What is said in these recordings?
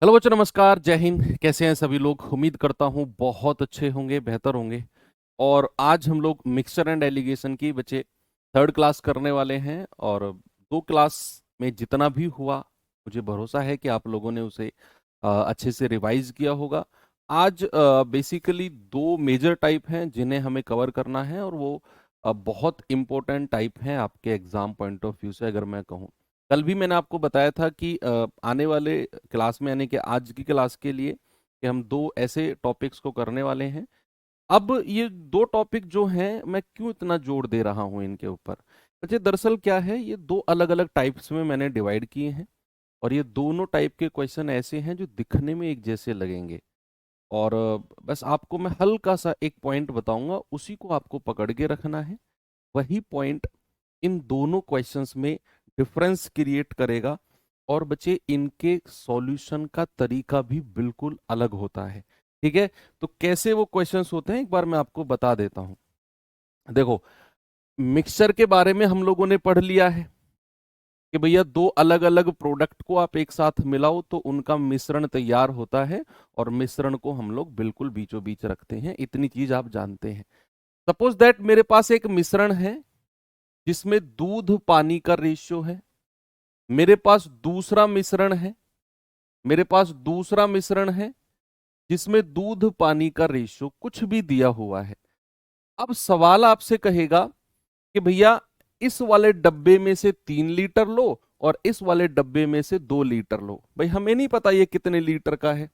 Hello बच्चों, नमस्कार, जय हिंद। कैसे हैं सभी लोग? उम्मीद करता हूँ बहुत अच्छे होंगे, बेहतर होंगे। और आज हम लोग मिक्सचर एंड एलिगेशन की बच्चे थर्ड क्लास करने वाले हैं। और दो क्लास में जितना भी हुआ, मुझे भरोसा है कि आप लोगों ने उसे अच्छे से रिवाइज किया होगा। आज बेसिकली दो मेजर टाइप हैं जिन्हें हमें कवर करना है, और वो बहुत इम्पोर्टेंट टाइप हैं आपके एग्जाम पॉइंट ऑफ व्यू से, अगर मैं कहूँ। कल भी मैंने आपको बताया था कि आने वाले क्लास में, यानी कि आज की क्लास के लिए, कि हम दो ऐसे टॉपिक्स को करने वाले हैं। अब ये दो टॉपिक जो हैं, मैं क्यों इतना जोर दे रहा हूं इनके ऊपर? बच्चे, दरअसल क्या है, ये दो अलग अलग टाइप्स में मैंने डिवाइड किए हैं। और ये दोनों टाइप के क्वेश्चन ऐसे हैं जो दिखने में एक जैसे लगेंगे। और बस आपको मैं हल्का सा एक पॉइंट बताऊंगा, उसी को आपको पकड़ के रखना है। वही पॉइंट इन दोनों क्वेश्चंस में डिफरेंस क्रिएट करेगा। और बच्चे, इनके सॉल्यूशन का तरीका भी बिल्कुल अलग होता है। ठीक है? तो कैसे वो क्वेश्चंस होते हैं, एक बार मैं आपको बता देता हूं। देखो, मिक्सचर के बारे में हम लोगों ने पढ़ लिया है कि भैया दो अलग अलग प्रोडक्ट को आप एक साथ मिलाओ तो उनका मिश्रण तैयार होता है। और मिश्रण को हम लोग बिल्कुल बीचों बीच रखते हैं, इतनी चीज आप जानते हैं। सपोज दैट मेरे पास एक मिश्रण है जिसमें दूध पानी का रेशियो है। मेरे पास दूसरा मिश्रण है मेरे पास दूसरा मिश्रण है जिसमें दूध पानी का रेशियो कुछ भी दिया हुआ है। अब सवाल आपसे कहेगा कि भैया, इस वाले डब्बे में से 3 लीटर लो और इस वाले डब्बे में से 2 लीटर लो। भाई, हमें नहीं पता ये कितने लीटर का है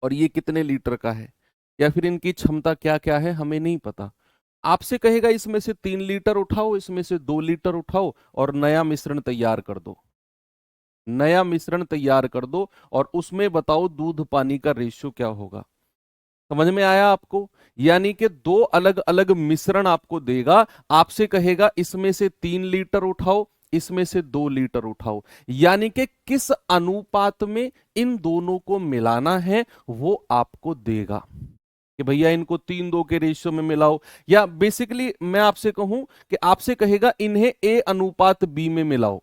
और ये कितने लीटर का है, या फिर इनकी क्षमता क्या क्या है, हमें नहीं पता। आपसे कहेगा इसमें से 3 लीटर उठाओ, इसमें से 2 लीटर उठाओ और नया मिश्रण तैयार कर दो। नया मिश्रण तैयार कर दो और उसमें बताओ दूध पानी का रेशियो क्या होगा। समझ में आया आपको? यानी कि दो अलग अलग मिश्रण आपको देगा। आपसे कहेगा इसमें से 3 लीटर उठाओ, इसमें से 2 लीटर उठाओ। यानी कि किस अनुपात में इन दोनों को मिलाना है वो आपको देगा कि भैया इनको 3-2 के रेशियो में मिलाओ। या बेसिकली मैं आपसे कहूं कि आपसे कहेगा इन्हें ए अनुपात बी में मिलाओ।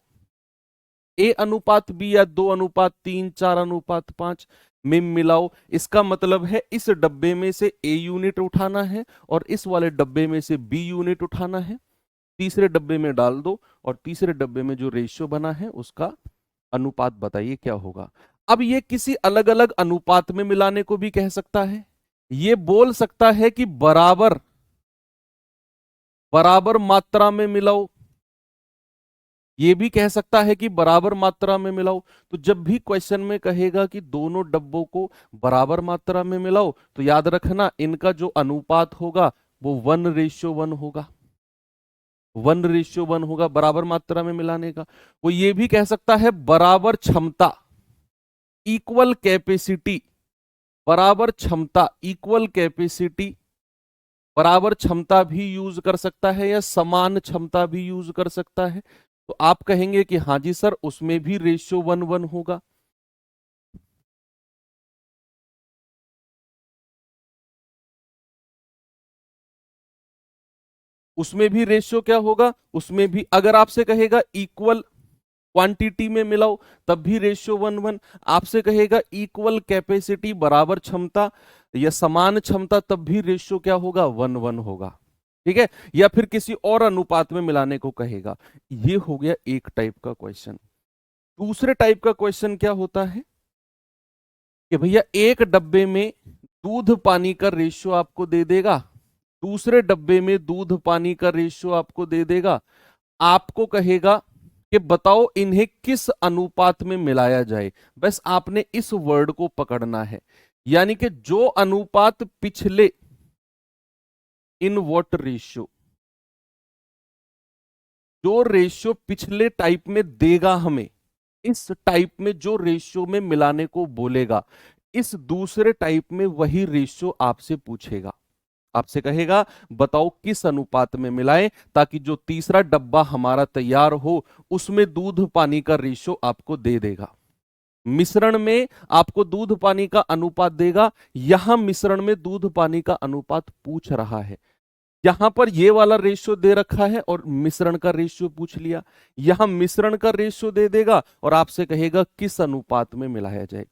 ए अनुपात बी या 2:3, 4:5 में मिलाओ। इसका मतलब है इस डब्बे में से ए यूनिट उठाना है और इस वाले डब्बे में से बी यूनिट उठाना है। तीसरे डब्बे में डाल दो और तीसरे डब्बे में जो रेशियो बना है उसका अनुपात बताइए क्या होगा। अब ये किसी अलग अलग अनुपात में मिलाने को भी कह सकता है। ये बोल सकता है कि बराबर बराबर मात्रा में मिलाओ। ये भी कह सकता है कि बराबर मात्रा में मिलाओ। तो जब भी क्वेश्चन में कहेगा कि दोनों डब्बों को बराबर मात्रा में मिलाओ, तो याद रखना इनका जो अनुपात होगा वो 1:1 होगा। 1:1 होगा बराबर मात्रा में मिलाने का। वो ये भी कह सकता है बराबर क्षमता, इक्वल कैपेसिटी। बराबर क्षमता, इक्वल कैपेसिटी, बराबर क्षमता भी यूज कर सकता है या समान क्षमता भी यूज कर सकता है। तो आप कहेंगे कि हाँ जी सर, उसमें भी रेशियो 1:1 होगा। उसमें भी रेशियो क्या होगा? उसमें भी अगर आपसे कहेगा इक्वल क्वांटिटी में मिलाओ, तब भी रेशियो 1:1। आपसे कहेगा इक्वल कैपेसिटी, बराबर क्षमता या समान क्षमता, तब भी रेशियो क्या होगा? 1:1 होगा। ठीक है? या फिर किसी और अनुपात में मिलाने को कहेगा। ये हो गया एक टाइप का क्वेश्चन। दूसरे टाइप का क्वेश्चन क्या होता है कि भैया एक डब्बे में दूध पानी का रेशियो आपको दे देगा, दूसरे डब्बे में दूध पानी का रेशियो आपको दे देगा। आपको कहेगा कि बताओ इन्हें किस अनुपात में मिलाया जाए। बस आपने इस वर्ड को पकड़ना है। यानी कि जो अनुपात पिछले, इन व्हाट रेशियो, जो रेशियो पिछले टाइप में देगा हमें, इस टाइप में जो रेशियो में मिलाने को बोलेगा, इस दूसरे टाइप में वही रेशियो आपसे पूछेगा। आपसे कहेगा बताओ किस अनुपात में मिलाएं, ताकि जो तीसरा डब्बा हमारा तैयार हो उसमें दूध पानी का रेशियो आपको दे देगा। मिश्रण में आपको दूध पानी का अनुपात देगा। यहां मिश्रण में दूध पानी का अनुपात पूछ रहा है। यहां पर ये वाला रेशियो दे रखा है और मिश्रण का रेशियो पूछ लिया। यहां मिश्रण का रेशियो दे देगा और आपसे कहेगा किस अनुपात में मिलाया जाए।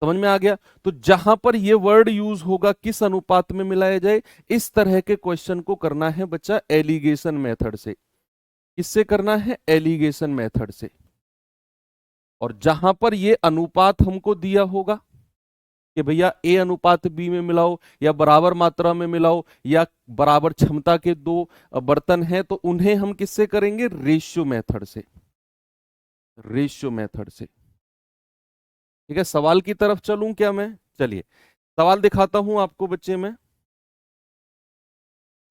समझ में आ गया? तो जहां पर ये वर्ड यूज होगा किस अनुपात में मिलाया जाए, इस तरह के क्वेश्चन को करना है बच्चा एलिगेशन मेथड से। किससे करना है? एलिगेशन मेथड से। और जहां पर ये अनुपात हमको दिया होगा कि भैया ए अनुपात बी में मिलाओ, या बराबर मात्रा में मिलाओ, या बराबर क्षमता के दो बर्तन हैं, तो उन्हें हम किससे करेंगे? रेशियो मेथड से। रेशियो मेथड से। ठीक है, सवाल की तरफ चलूं क्या मैं? चलिए सवाल दिखाता हूं आपको बच्चे में।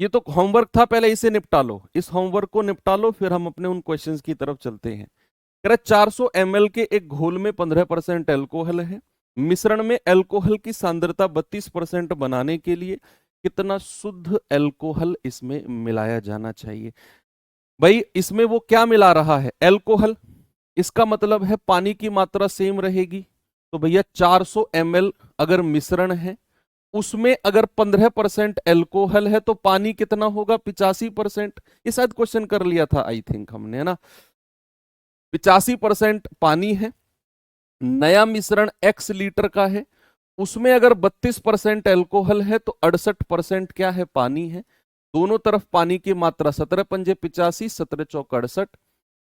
ये तो होमवर्क था, पहले इसे निपटा लो, इस होमवर्क को निपटा लो, फिर हम अपने उन क्वेश्चंस की तरफ चलते हैं। कह रहा 400 ml के एक घोल में 15% एल्कोहल है। मिश्रण में एल्कोहल की सांद्रता 32% बनाने के लिए कितना शुद्ध एल्कोहल इसमें मिलाया जाना चाहिए? भाई इसमें वो क्या मिला रहा है? एल्कोहल। इसका मतलब है पानी की मात्रा सेम रहेगी। तो भैया 400 ml अगर मिश्रण है, उसमें अगर 15% एल्कोहल है, तो पानी कितना होगा? 85%। ये शायद क्वेश्चन कर लिया था आई थिंक हमने, है ना? 85% पानी है। नया मिश्रण x लीटर का है, उसमें अगर 32% एल्कोहल है, तो 68% क्या है? पानी है। दोनों तरफ पानी की मात्रा 17 पंजे 85, 17 चौक 68,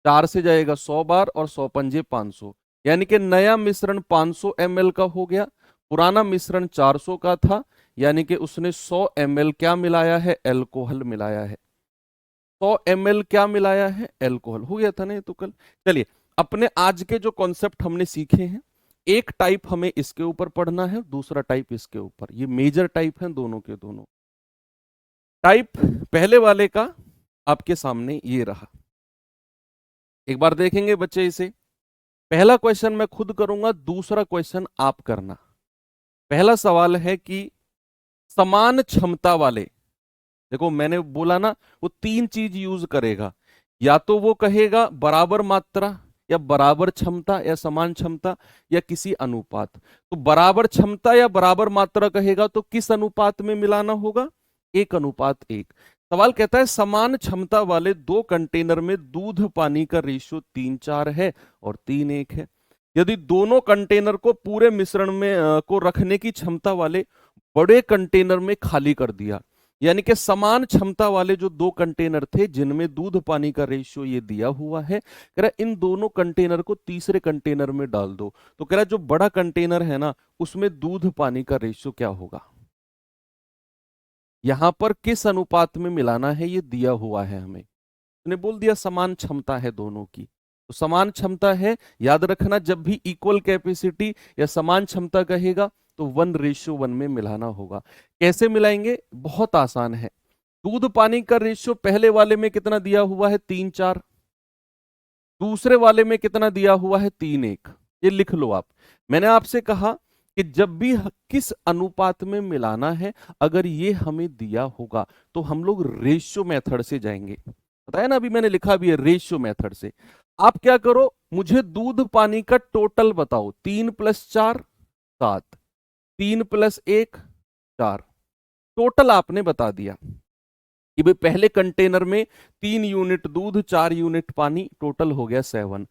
4 से जाएगा 100 बार, और 100 पंजे 500, यानी कि नया मिश्रण 500 ml का हो गया। पुराना मिश्रण 400 का था, यानी कि उसने 100 ml क्या मिलाया है? एल्कोहल मिलाया है। 100 ml क्या मिलाया है? एल्कोहल। हो गया था ना ये तो कल। चलिए अपने आज के जो कॉन्सेप्ट हमने सीखे हैं, एक टाइप हमें इसके ऊपर पढ़ना है, दूसरा टाइप इसके ऊपर। ये मेजर टाइप हैं दोनों के दोनों। टाइप पहले वाले का आपके सामने ये रहा, एक बार देखेंगे बच्चे इसे। पहला क्वेश्चन मैं खुद करूंगा, दूसरा क्वेश्चन आप करना। पहला सवाल है कि समान क्षमता वाले, देखो मैंने बोला ना वो तीन चीज यूज करेगा, या तो वो कहेगा बराबर मात्रा, या बराबर क्षमता, या समान क्षमता, या किसी अनुपात। तो बराबर क्षमता या बराबर मात्रा कहेगा तो किस अनुपात में मिलाना होगा? 1:1। सवाल कहता है समान क्षमता वाले दो कंटेनर में दूध पानी का रेशियो 3:4 है और 3:1 है। यदि दोनों कंटेनर को पूरे मिश्रण में को रखने की क्षमता वाले बड़े कंटेनर में खाली कर दिया, यानी कि समान क्षमता वाले जो दो कंटेनर थे जिनमें दूध पानी का रेशियो ये दिया हुआ है, कह रहा इन दोनों कंटेनर को तीसरे कंटेनर में डाल दो। तो कह रहा जो बड़ा कंटेनर है ना, उसमें दूध पानी का रेशियो क्या होगा? यहां पर किस अनुपात में मिलाना है ये दिया हुआ है हमें। उसने बोल दिया समान क्षमता है दोनों की, तो समान क्षमता है, याद रखना जब भी इक्वल कैपेसिटी या समान क्षमता कहेगा तो 1:1 में मिलाना होगा। कैसे मिलाएंगे? बहुत आसान है। दूध पानी का रेशियो पहले वाले में कितना दिया हुआ है? 3:4। दूसरे वाले में कितना दिया हुआ है? 3:1। ये लिख लो आप। मैंने आपसे कहा कि जब भी किस अनुपात में मिलाना है, अगर ये हमें दिया होगा तो हम लोग रेशियो मेथड से जाएंगे। बताया ना, अभी मैंने लिखा भी है रेशियो मेथड से। आप क्या करो, मुझे दूध पानी का टोटल बताओ। 3 + 4 7, 3 + 1 4। टोटल आपने बता दिया कि भाई पहले कंटेनर में 3 यूनिट दूध 4 यूनिट पानी, टोटल हो गया 7।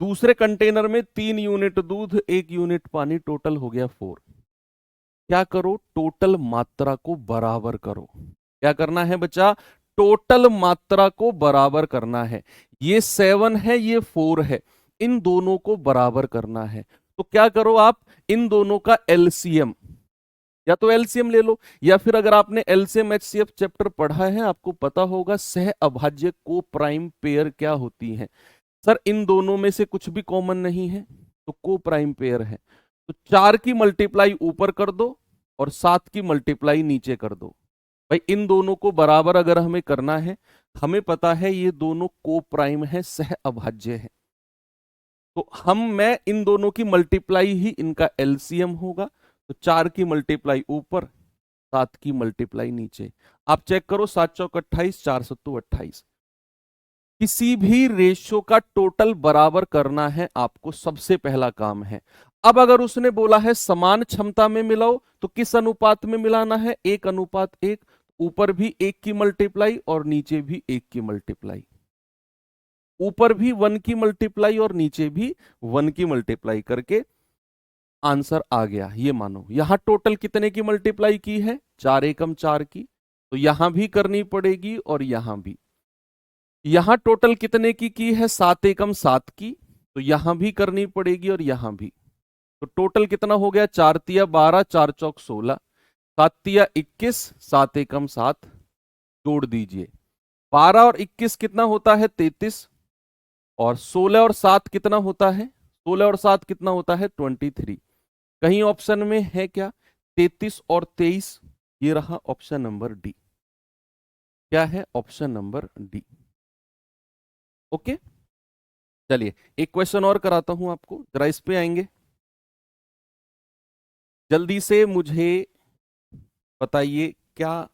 दूसरे कंटेनर में 3 यूनिट दूध 1 यूनिट पानी, टोटल हो गया 4। क्या करो, टोटल मात्रा को बराबर करो। क्या करना है बच्चा? टोटल मात्रा को बराबर करना है। ये 7 है, ये 4 है, इन दोनों को बराबर करना है। तो क्या करो आप, इन दोनों का एलसीएम, या तो एलसीएम ले लो, या फिर अगर आपने एलसीएम एचसीएफ चैप्टर पढ़ा है आपको पता होगा सह अभाज्य को प्राइम पेयर क्या होती है। सर इन दोनों में से कुछ भी कॉमन नहीं है, तो को प्राइम पेयर है। तो 4 की मल्टीप्लाई ऊपर कर दो और 7 की मल्टीप्लाई नीचे कर दो। भाई इन दोनों को बराबर अगर हमें करना है, हमें पता है ये दोनों को प्राइम है, सह अभाज्य है, तो मैं इन दोनों की मल्टीप्लाई ही इनका एलसीएम होगा। तो 4 की मल्टीप्लाई ऊपर, 7 की मल्टीप्लाई नीचे। आप चेक करो, 7 चौक 28, 4 सत्तू 28। किसी भी रेशियो का टोटल बराबर करना है आपको, सबसे पहला काम है। अब अगर उसने बोला है समान क्षमता में मिलाओ, तो किस अनुपात में मिलाना है? 1:1। ऊपर भी 1 की मल्टीप्लाई और नीचे भी 1 की मल्टीप्लाई। ऊपर भी 1 की मल्टीप्लाई और नीचे भी 1 की मल्टीप्लाई करके आंसर आ गया। ये मानो यहां टोटल कितने की मल्टीप्लाई की है, 4 एकम 4 की, तो यहां भी करनी पड़ेगी और यहां भी। यहां टोटल कितने की है, 7 एकम 7 की, तो यहां भी करनी पड़ेगी और यहां भी। तो टोटल कितना हो गया, 4 तिया 12, 4 चौक 16, 7 तिया 21, 7 एकम 7, जोड़ दीजिए। 12 और 21 कितना होता है, 33, और 16 और 7 कितना होता है, 16 और 7 कितना होता है, 23। कहीं ऑप्शन में है क्या, 33 और 23? ये रहा ऑप्शन नंबर डी। क्या है, ऑप्शन नंबर डी। ओके, चलिए एक क्वेश्चन और कराता हूं आपको, जरा इस पे आएंगे। जल्दी से मुझे बताइए, क्या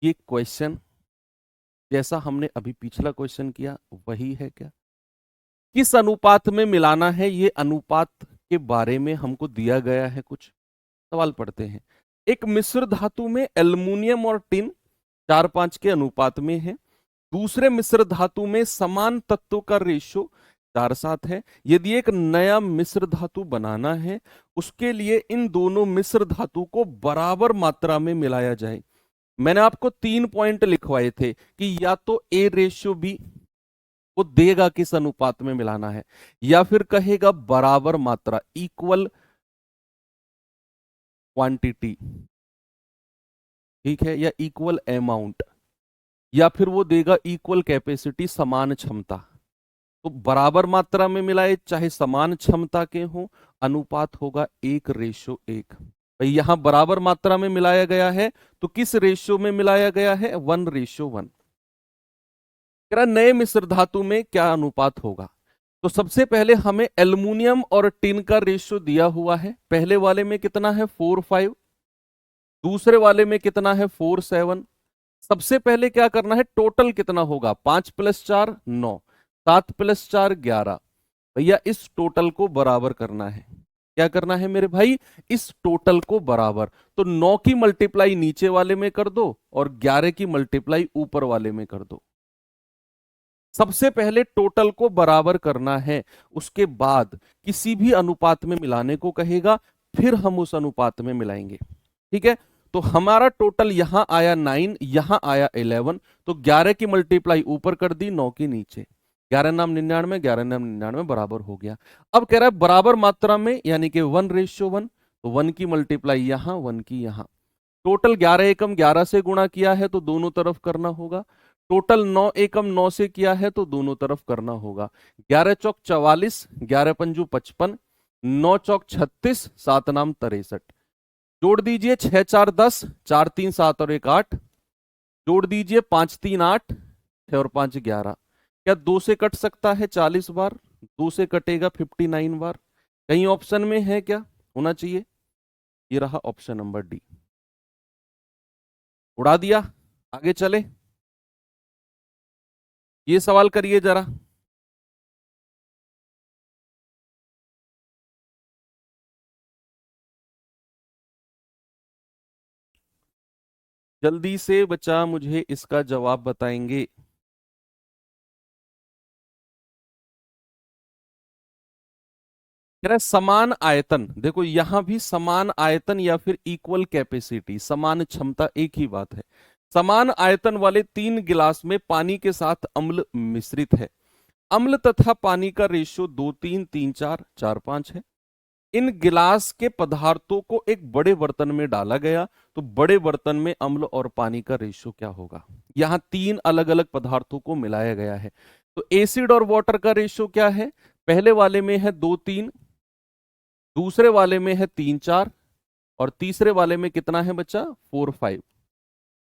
ये क्वेश्चन जैसा हमने अभी पिछला क्वेश्चन किया वही है क्या? किस अनुपात में मिलाना है, ये अनुपात के बारे में हमको दिया गया है। कुछ सवाल पढ़ते हैं। एक मिश्र धातु में एल्युमिनियम और टिन 4:5 के अनुपात में है। दूसरे मिश्र धातु में समान तत्वों का रेशियो 4:7 है। यदि एक नया मिश्र धातु बनाना है, उसके लिए इन दोनों मिश्र धातु को बराबर मात्रा में मिलाया जाए। मैंने आपको 3 पॉइंट लिखवाए थे कि या तो A/B वो देगा किस अनुपात में मिलाना है, या फिर कहेगा बराबर मात्रा, इक्वल क्वांटिटी, ठीक है, या इक्वल अमाउंट, या फिर वो देगा इक्वल कैपेसिटी, समान क्षमता। तो बराबर मात्रा में मिलाए चाहे समान क्षमता के हो, अनुपात होगा 1:1। भाई यहां बराबर मात्रा में मिलाया गया है तो किस रेशियो में मिलाया गया है, 1:1। कह रहा नए मिश्र धातु में क्या अनुपात होगा। तो सबसे पहले हमें एल्युमिनियम और टिन का रेशियो दिया हुआ है। पहले वाले में कितना है, 4:5, दूसरे वाले में कितना है, 4:7। सबसे पहले क्या करना है, टोटल कितना होगा, 5 + 4 9, 7 + 4 11। भैया इस टोटल को बराबर करना है। क्या करना है मेरे भाई, इस टोटल को बराबर। तो 9 की मल्टीप्लाई नीचे वाले में कर दो और 11 की मल्टीप्लाई ऊपर वाले में कर दो। सबसे पहले टोटल को बराबर करना है, उसके बाद किसी भी अनुपात में मिलाने को कहेगा, फिर हम उस अनुपात में मिलाएंगे। ठीक है, तो हमारा टोटल यहां आया 9, यहां आया 11, तो 11 की मल्टीप्लाई ऊपर कर दी, 9 की नीचे। 11 नाम 99, 11 नाम 99 बराबर हो गया। अब कह रहा है बराबर मात्रा में, यानी कि 1:1, तो 1 की मल्टीप्लाई यहां, 1 की यहां। टोटल 11 एकम 11 से गुणा किया है तो दोनों तरफ करना होगा। टोटल 9 एकम 9 से किया है तो दोनों तरफ करना होगा। 11 चौक 44, 11 पंजू 55, 9 चौक 36, 7 नाम 63। जोड़ दीजिए, 6 4 10, 4 3 7 और 1 8। जोड़ दीजिए, 5 3 8, 6 और 5 11। क्या 2 से कट सकता है 40 बार? 2 से कटेगा 59 बार। कहीं ऑप्शन में है क्या, होना चाहिए। ये रहा ऑप्शन नंबर डी। उड़ा दिया, आगे चले। ये सवाल करिए जरा। जल्दी से बच्चा मुझे इसका जवाब बताएंगे। कह रहा है समान आयतन, देखो यहां भी समान आयतन या फिर इक्वल कैपेसिटी, समान क्षमता, एक ही बात है। समान आयतन वाले 3 गिलास में पानी के साथ अम्ल मिश्रित है। अम्ल तथा पानी का रेशियो 2 3 3 4 4 5 है। इन गिलास के पदार्थों को एक बड़े बर्तन में डाला गया, तो बड़े बर्तन में अम्ल और पानी का रेशियो क्या होगा। यहां 3 अलग अलग पदार्थों को मिलाया गया है, तो एसिड और वाटर का रेशियो क्या है, पहले वाले में है 2 3, दूसरे वाले में है 3 4, और तीसरे वाले में कितना है बच्चा, 4 5।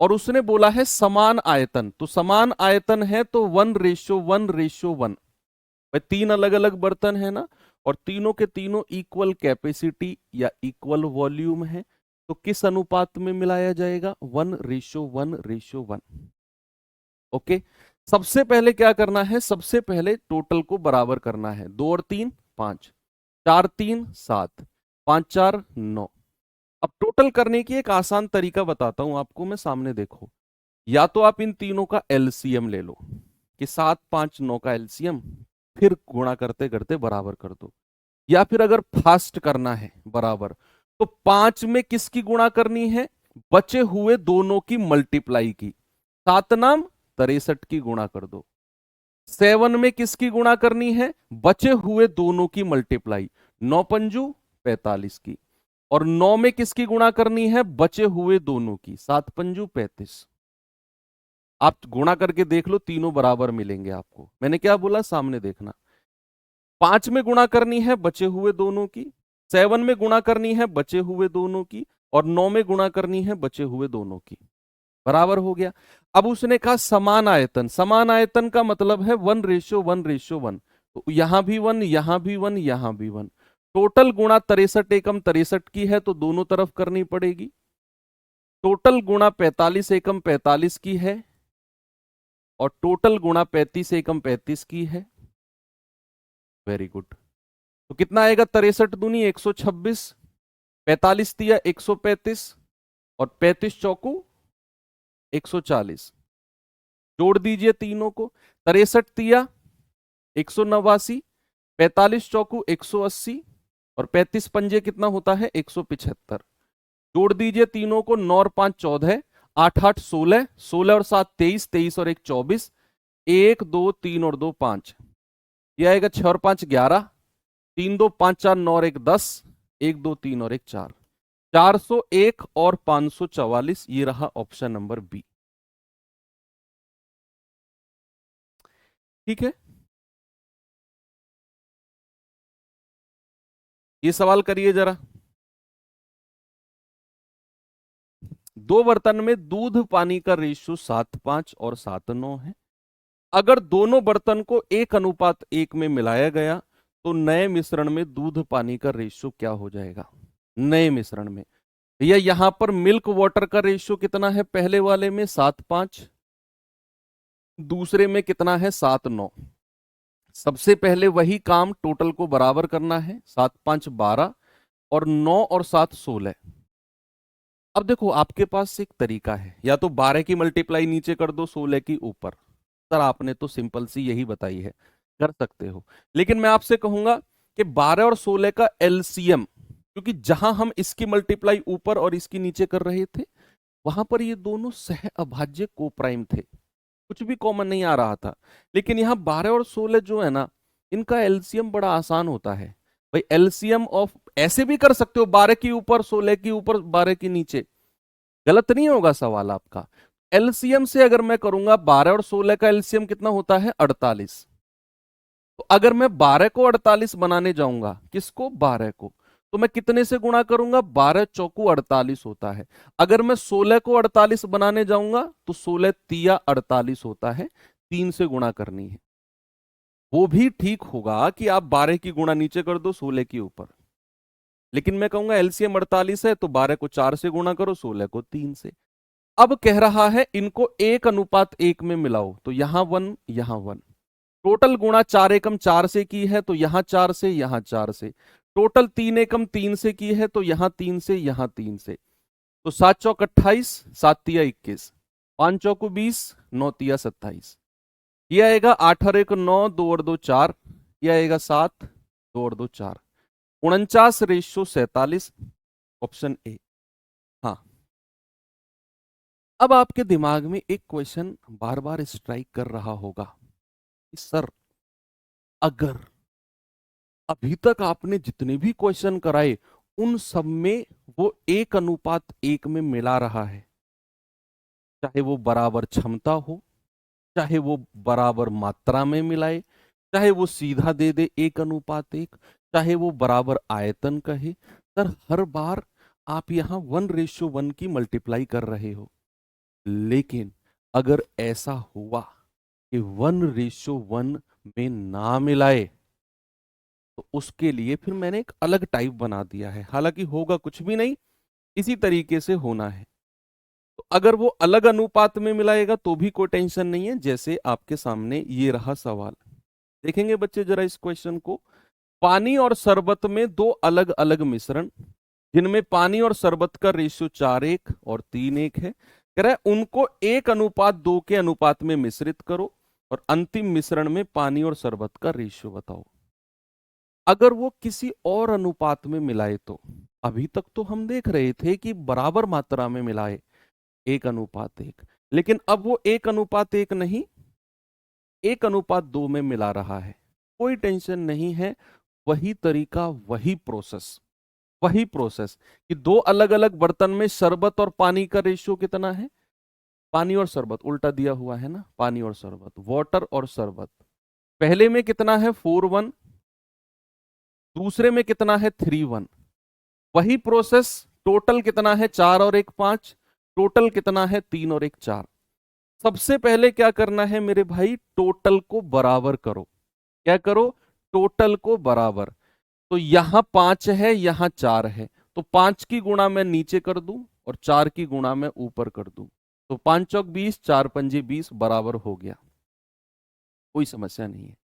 और उसने बोला है समान आयतन, तो समान आयतन है तो 1:1:1। भाई 3 अलग अलग बर्तन है ना, और तीनों के तीनों इक्वल कैपेसिटी या इक्वल वॉल्यूम है, तो किस अनुपात में मिलाया जाएगा, 1:1:1। ओके, सबसे पहले क्या करना है, सबसे पहले टोटल को बराबर करना है। 2 और 3 5, 4 3 7, 5 4 9। अब टोटल करने की एक आसान तरीका बताता हूं आपको मैं, सामने देखो। या तो आप इन तीनों का एलसीएम ले लो, कि 7 5 9 का एलसीएम, फिर गुणा करते करते बराबर कर दो। या फिर अगर फास्ट करना है बराबर, तो 5 में किसकी गुणा करनी है? बचे हुए दोनों की मल्टीप्लाई की। 7 नाम 63 की गुणा कर दो। 7 में किसकी गुणा करनी है? बचे हुए दोनों की मल्टीप्लाई। 9 पंजू 45 की। और 9 में किसकी गुणा करनी है? बचे हुए दोनों की। 7 पंजू 35। आप गुणा करके देख लो, तीनों बराबर मिलेंगे आपको। मैंने क्या बोला, सामने देखना। 5 में गुणा करनी है बचे हुए दोनों की, 7 में गुणा करनी है बचे हुए दोनों की, और 9 में गुणा करनी है बचे हुए दोनों की। बराबर हो गया। अब उसने कहा समान आयतन। समान आयतन का मतलब है 1:1:1। तो यहां भी 1, यहां भी 1, यहां भी 1। टोटल गुणा 63 एकम 63 की है, तो दोनों तरफ करनी पड़ेगी। टोटल गुणा 45 एकम 45 की है, और टोटल गुणा 35 एकम 35 की है। Very good. तो कितना आएगा? 63 दूनी 126, 45 तिया 135, और 35 चौकू 140। जोड़ दीजिए तीनों को। 63 तिया 189, 45 चौकू 180, और 35 पंजे कितना होता है? 175। जोड़ दीजिए तीनों को। 9 और 5 14, 8 8 16, 16 और 7 23, 23 और 1 24, 1 2 3 और 2 5। यह आएगा 6 और 5 11, 3 2 5 4 9 और 1 10, 1 2 3 और 1 4। 401 और 544, ये रहा ऑप्शन नंबर बी। ठीक है, ये सवाल करिए जरा। दो बर्तन में दूध पानी का रेशियो 7:5 और 7:9 है। अगर दोनों बर्तन को 1:1 में मिलाया गया, तो नए मिश्रण में दूध पानी का रेशियो क्या हो जाएगा? नए मिश्रण में भैया यहां पर मिल्क वाटर का रेशियो कितना है? पहले वाले में 7:5, दूसरे में कितना है? 7:9। सबसे पहले वही काम टोटल को बराबर करना है। 7:5 12, और 9 और 7 16। अब देखो आपके पास एक तरीका है, या तो 12 की मल्टीप्लाई नीचे कर दो, 16 की ऊपर। सर आपने तो सिंपल सी यही बताई है, कर सकते हो। लेकिन मैं आपसे कहूंगा कि 12 और 16 का एलसीएम, क्योंकि जहां हम इसकी मल्टीप्लाई ऊपर और इसकी नीचे कर रहे थे, वहां पर ये दोनों सह अभाज्य कोप्राइम थे, कुछ भी कॉमन नहीं आ रहा था। लेकिन यहाँ 12 और 16 जो है ना, इनका एलसीएम बड़ा आसान होता है। भाई एलसीएम ऑफ, ऐसे भी कर सकते हो, 12 के ऊपर 16 के ऊपर 12 के नीचे, गलत नहीं होगा सवाल आपका। एलसीएम से अगर मैं करूंगा, 12 और 16 का एलसीएम कितना होता है? 48। तो अगर मैं 12 को 48 बनाने जाऊंगा, किसको? 12 को, तो मैं कितने से गुणा करूंगा? 12 चौकू 48 होता है। अगर मैं 16 को 48 बनाने जाऊंगा, तो 16 तिया 48 होता है। 3 से गुणा करनी है। वो भी ठीक होगा कि आप 12 की गुणा नीचे कर दो, 16 की ऊपर। लेकिन मैं कहूंगा एलसीएम 48 है, तो 12 को 4 से गुणा करो, 16 को 3 से। अब कह रहा है इनको 1:1 में मिलाओ, तो यहां 1 यहां 1। टोटल गुणा 4 एकम 4 से की है, तो यहां 4 से यहां 4 से। टोटल 3 एकम 3 से की है, तो यहां 3 से यहां 3 से। तो 7 चौक 28, 7 तिया 21, 5 चौको 20, 9 तिया 27। ये आएगा 8 और 1 9, 2 और 2 4। ये आएगा 7, 2 और 2 4। 49:47, ऑप्शन ए। हाँ, अब आपके दिमाग में एक क्वेश्चन बार बार स्ट्राइक कर रहा होगा कि सर, अगर अभी तक आपने जितने भी क्वेश्चन कराए, उन सब में वो 1:1 में मिला रहा है, चाहे वो बराबर क्षमता हो, चाहे वो बराबर मात्रा में मिलाए, चाहे वो सीधा दे दे 1:1, चाहे वो बराबर आयतन कहे, सर हर बार आप यहां 1:1 की मल्टीप्लाई कर रहे हो। लेकिन अगर ऐसा हुआ कि 1:1 में ना मिलाए, तो उसके लिए फिर मैंने एक अलग टाइप बना दिया है। हालांकि होगा कुछ भी नहीं, इसी तरीके से होना है। तो अगर वो अलग अनुपात में मिलाएगा तो भी कोई टेंशन नहीं है। जैसे आपके सामने ये रहा सवाल, देखेंगे बच्चे जरा इस क्वेश्चन को। पानी और शरबत में दो अलग अलग मिश्रण, जिनमें पानी और शरबत का रेशियो 4:1 और 3:1 है। कह रहा है उनको 1:2 के अनुपात में मिश्रित करो, और अंतिम मिश्रण में पानी और शरबत का रेशियो बताओ। अगर वो किसी और अनुपात में मिलाए तो, अभी तक तो हम देख रहे थे कि बराबर मात्रा में मिलाए, 1:1, लेकिन अब वो 1:1 नहीं, 1:2 में मिला रहा है। कोई टेंशन नहीं है, वही तरीका, वही प्रोसेस कि दो अलग अलग बर्तन में शरबत और पानी का रेशियो कितना है, पानी और शरबत उल्टा दिया हुआ है ना, पानी और शरबत, वाटर और शरबत। पहले में कितना है 4:1, दूसरे में कितना है 3:1। वही प्रोसेस, टोटल कितना है 4 और 1 5, टोटल कितना है 3 और 1 4। सबसे पहले क्या करना है मेरे भाई, टोटल को बराबर करो। क्या करो, टोटल को बराबर। तो यहां 5 है, यहां 4 है, तो 5 की गुणा मैं नीचे कर दूं और 4 की गुणा मैं ऊपर कर दूं। तो 5 चौक 20, 4 पंजे 20, बराबर हो गया, कोई समस्या नहीं है।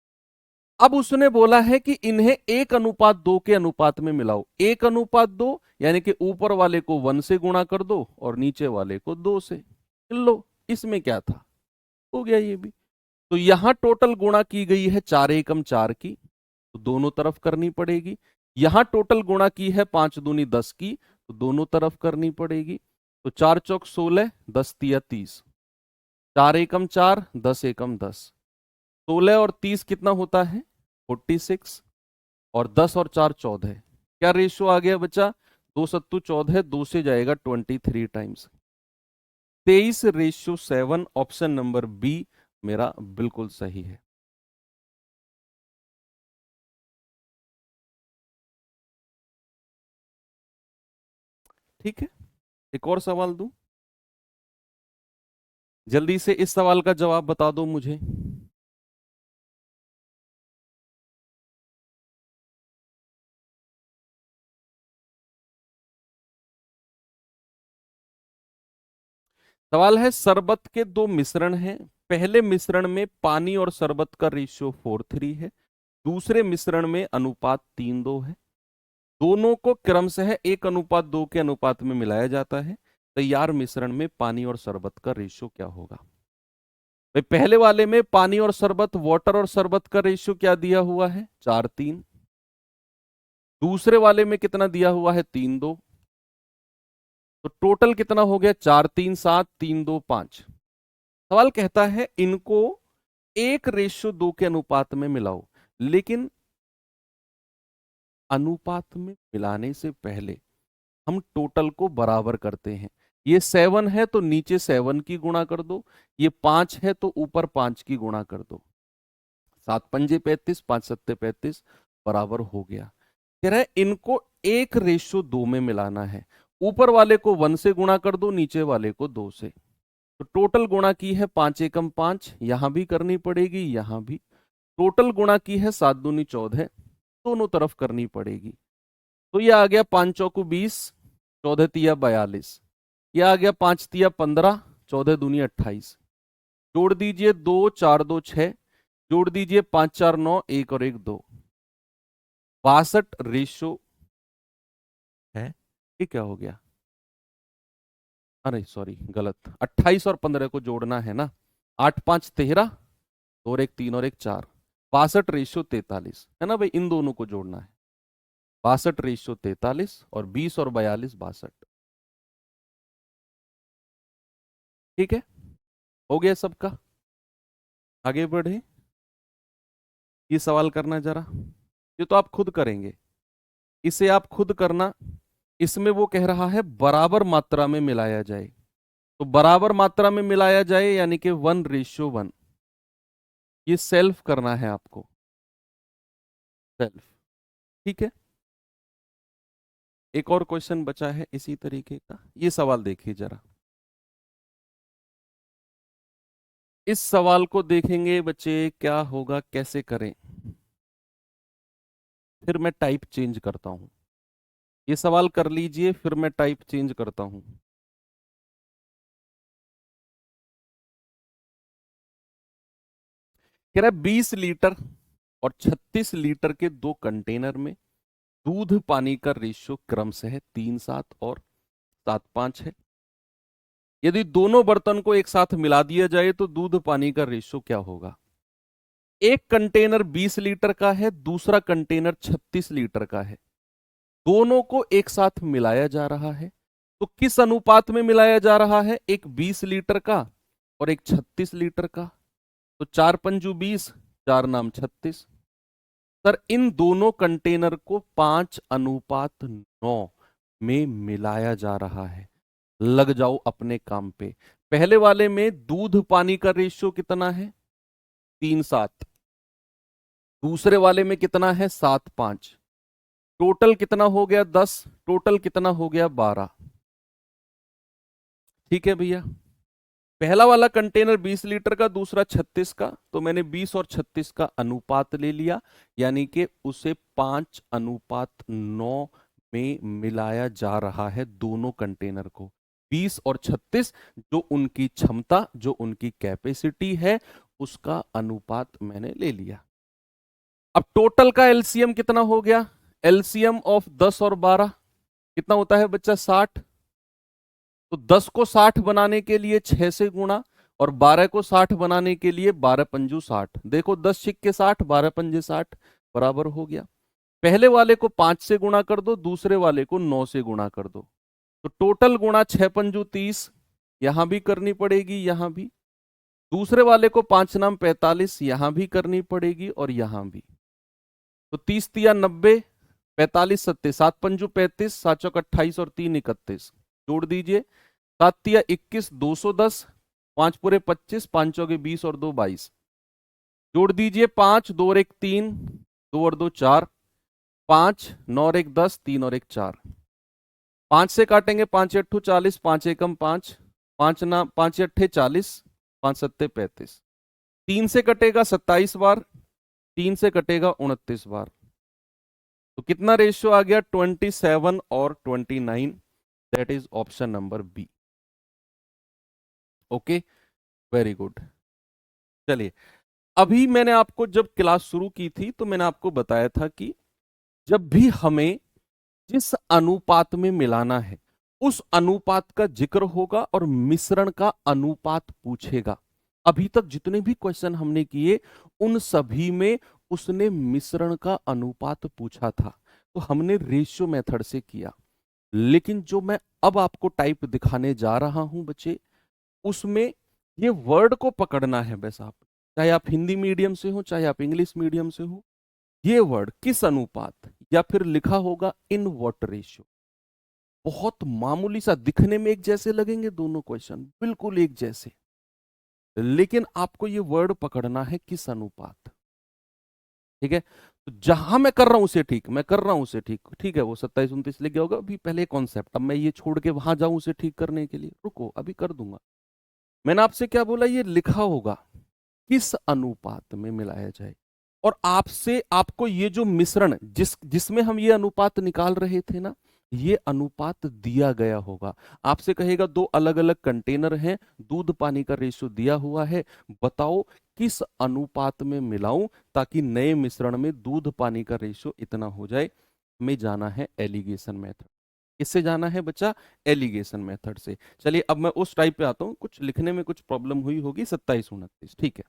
अब उसने बोला है कि इन्हें 1:2 के अनुपात में मिलाओ। 1:2 यानी कि ऊपर वाले को 1 से गुणा कर दो और नीचे वाले को 2 से। लो, इसमें क्या था, हो गया ये भी। तो यहां टोटल गुणा की गई है 4 एकम 4 की, तो दोनों तरफ करनी पड़ेगी। यहां टोटल गुणा की है 5 दूनी 10 की, तो दोनों तरफ करनी पड़ेगी। तो 4 चौक 16, 10 तिया 30, 4 एकम 4, 10 एकम 10, 16 और 30 कितना होता है 46, और 10 और 4 14। क्या रेशियो आ गया बच्चा, 2 सत्तू 14, 2 से जाएगा 23 टाइम्स, 23:7। ऑप्शन नंबर बी मेरा बिल्कुल सही है। ठीक है, एक और सवाल दूं, जल्दी से इस सवाल का जवाब बता दो मुझे। सवाल है, शरबत के दो मिश्रण हैं, पहले मिश्रण में पानी और शरबत का रेशियो 4:3 है, दूसरे मिश्रण में अनुपात 3:2 है, दोनों को क्रमशः 1:2 के अनुपात में मिलाया जाता है। तैयार मिश्रण में पानी और शरबत का रेशियो क्या होगा। भाई पहले वाले में पानी और शरबत, वाटर और शरबत का रेशियो क्या दिया हुआ है 4:3, दूसरे वाले में कितना दिया हुआ है 3:2, तो टोटल कितना हो गया 4 3 7, 3 2 5। सवाल कहता है इनको 1:2 के अनुपात में मिलाओ, लेकिन अनुपात में मिलाने से पहले हम टोटल को बराबर करते हैं। ये 7 है तो नीचे 7 की गुणा कर दो, ये 5 है तो ऊपर 5 की गुणा कर दो, 7 पंजे 35, 5 सत्ते 35, बराबर हो गया। कह रहा है इनको 1:2 में मिलाना है, ऊपर वाले को 1 से गुणा कर दो, नीचे वाले को 2 से। तो टोटल गुणा की है 5 एकम 5, यहां भी करनी पड़ेगी, यहां भी। टोटल गुणा की है 7 दूनी 14, दोनों तरफ करनी पड़ेगी। तो ये आ गया 5 चौको 20, 14 तिया 42, ये आ गया 5 तिया 15, 14 दूनी 28। जोड़ दीजिए 2 4 2 6, जोड़ दीजिए 5 4 9, 1 और 1 2, 62 है। ये क्या हो गया, अरे सॉरी गलत, 28 और 15 को जोड़ना है ना, 8 5 13, और 1 3 और 1 4, 62:43 है ना भाई, इन दोनों को जोड़ना है। 62:43 और 20 और 42 62। ठीक है, हो गया सबका, आगे बढ़े। ये सवाल करना जरा, ये तो आप खुद करेंगे, इसे आप खुद करना। इसमें वो कह रहा है बराबर मात्रा में मिलाया जाए, तो बराबर मात्रा में मिलाया जाए यानी कि 1:1। ये सेल्फ करना है आपको, सेल्फ। ठीक है, एक और क्वेश्चन बचा है इसी तरीके का, ये सवाल देखिए जरा। इस सवाल को देखेंगे बच्चे क्या होगा, कैसे करें। फिर मैं टाइप चेंज करता हूं, ये सवाल कर लीजिए, फिर मैं टाइप चेंज करता हूं। कह रहा है 20 लीटर और 36 लीटर के दो कंटेनर में दूध पानी का रेशियो क्रमशः 3:7 और 7:5 है। यदि दोनों बर्तन को एक साथ मिला दिया जाए तो दूध पानी का रेशियो क्या होगा। एक कंटेनर 20 लीटर का है, दूसरा कंटेनर 36 लीटर का है, दोनों को एक साथ मिलाया जा रहा है। तो किस अनुपात में मिलाया जा रहा है? एक 20 लीटर का और एक 36 लीटर का। तो 4 पंजू 20, 4 नाम 36। सर इन दोनों कंटेनर को 5:9 में मिलाया जा रहा है। लग जाओ अपने काम पे। पहले वाले में दूध पानी का रेशियो कितना है? 3:7। दूसरे वाले में कितना है? 7:5। टोटल कितना हो गया? 10। टोटल कितना हो गया? 12। ठीक है भैया। पहला वाला कंटेनर 20 लीटर का, दूसरा 36 का, तो मैंने 20 और 36 का अनुपात ले लिया, यानी कि उसे 5:9 में मिलाया जा रहा है दोनों कंटेनर को। 20 और 36 जो उनकी क्षमता, जो उनकी कैपेसिटी है, उसका अनुपात मैंने ले लिया। अब टोटल का एलसीएम कितना हो गया? एलसीएम ऑफ 10 और 12 कितना होता है बच्चा? 60। तो 10 को 60 बनाने के लिए 6 से गुणा, और 12 को 60 बनाने के लिए 12 पंजू 60। देखो 10 छिक्के 60, 12 पंजे 60 बराबर हो गया। पहले वाले को 5 से गुणा कर दो, दूसरे वाले को 9 से गुणा कर दो। तो टोटल गुणा 6 पंजू 30, यहां भी करनी पड़ेगी, यहां भी। दूसरे वाले को 5 नाम 45, यहां भी करनी पड़ेगी और यहां भी। तो 30 तिया 90, 45 सत्ते 7 पंजू 35, 7 चौक 28 और 3 31। जोड़ दीजिए, 7 तिया 21, 210, 5 पूरे 25, 5 चौके 20 और 2 22। जोड़ दीजिए, 5 2 और 1 3, 2 और 2 4, 5 9 और 1 10, 3 और 1 4। 5 से काटेंगे, 5 अट्ठू 40, 5 एकम 5, 5 ना 5 अट्ठे 40, 5 सत्ते 35। 3 से कटेगा 27 बार, 3 से कटेगा 29 बार। तो कितना रेशियो आ गया? 27 और 29। That is option number B. Okay, very good. चलिए, अभी मैंने आपको जब क्लास शुरू की थी तो मैंने आपको बताया था कि जब भी हमें जिस अनुपात में मिलाना है उस अनुपात का जिक्र होगा और मिश्रण का अनुपात पूछेगा। अभी तक जितने भी क्वेश्चन हमने किए उन सभी में उसने मिश्रण का अनुपात पूछा था, तो हमने रेशियो मेथड से किया। लेकिन जो मैं अब आपको टाइप दिखाने जा रहा हूं बच्चे, उसमें ये वर्ड को पकड़ना है बस आप, चाहे आप हिंदी मीडियम से हो चाहे आप इंग्लिश मीडियम से हो। ये वर्ड किस अनुपात, या फिर लिखा होगा इन व्हाट रेशियो। बहुत मामूली सा, दिखने में एक जैसे लगेंगे दोनों क्वेश्चन, बिल्कुल एक जैसे, लेकिन आपको ये वर्ड पकड़ना है किस अनुपात। ठीक है, तो जहां मैं कर रहा हूं उसे ठीक, मैं कर रहा हूं उसे ठीक, ठीक है। वो 27 29 लिख गया होगा अभी, पहले कॉन्सेप्ट, अब मैं ये छोड़ के वहां जाऊं उसे ठीक करने के लिए, रुको अभी कर दूंगा। मैंने आपसे क्या बोला? ये लिखा होगा किस अनुपात में मिलाया जाए, और आपसे आपको ये जो मिश्रण जिसमें हम ये अनुपात निकाल रहे थे ना, ये अनुपात दिया गया होगा। आपसे कहेगा दो अलग अलग कंटेनर हैं, दूध पानी का रेशियो दिया हुआ है, बताओ किस अनुपात में मिलाऊं ताकि नए मिश्रण में दूध पानी का रेशियो इतना हो जाए। हमें जाना है एलिगेशन मेथड। किससे जाना है बच्चा? एलिगेशन मेथड से। चलिए अब मैं उस टाइप पे आता हूं, कुछ लिखने में कुछ प्रॉब्लम हुई होगी। 27 29, ठीक है।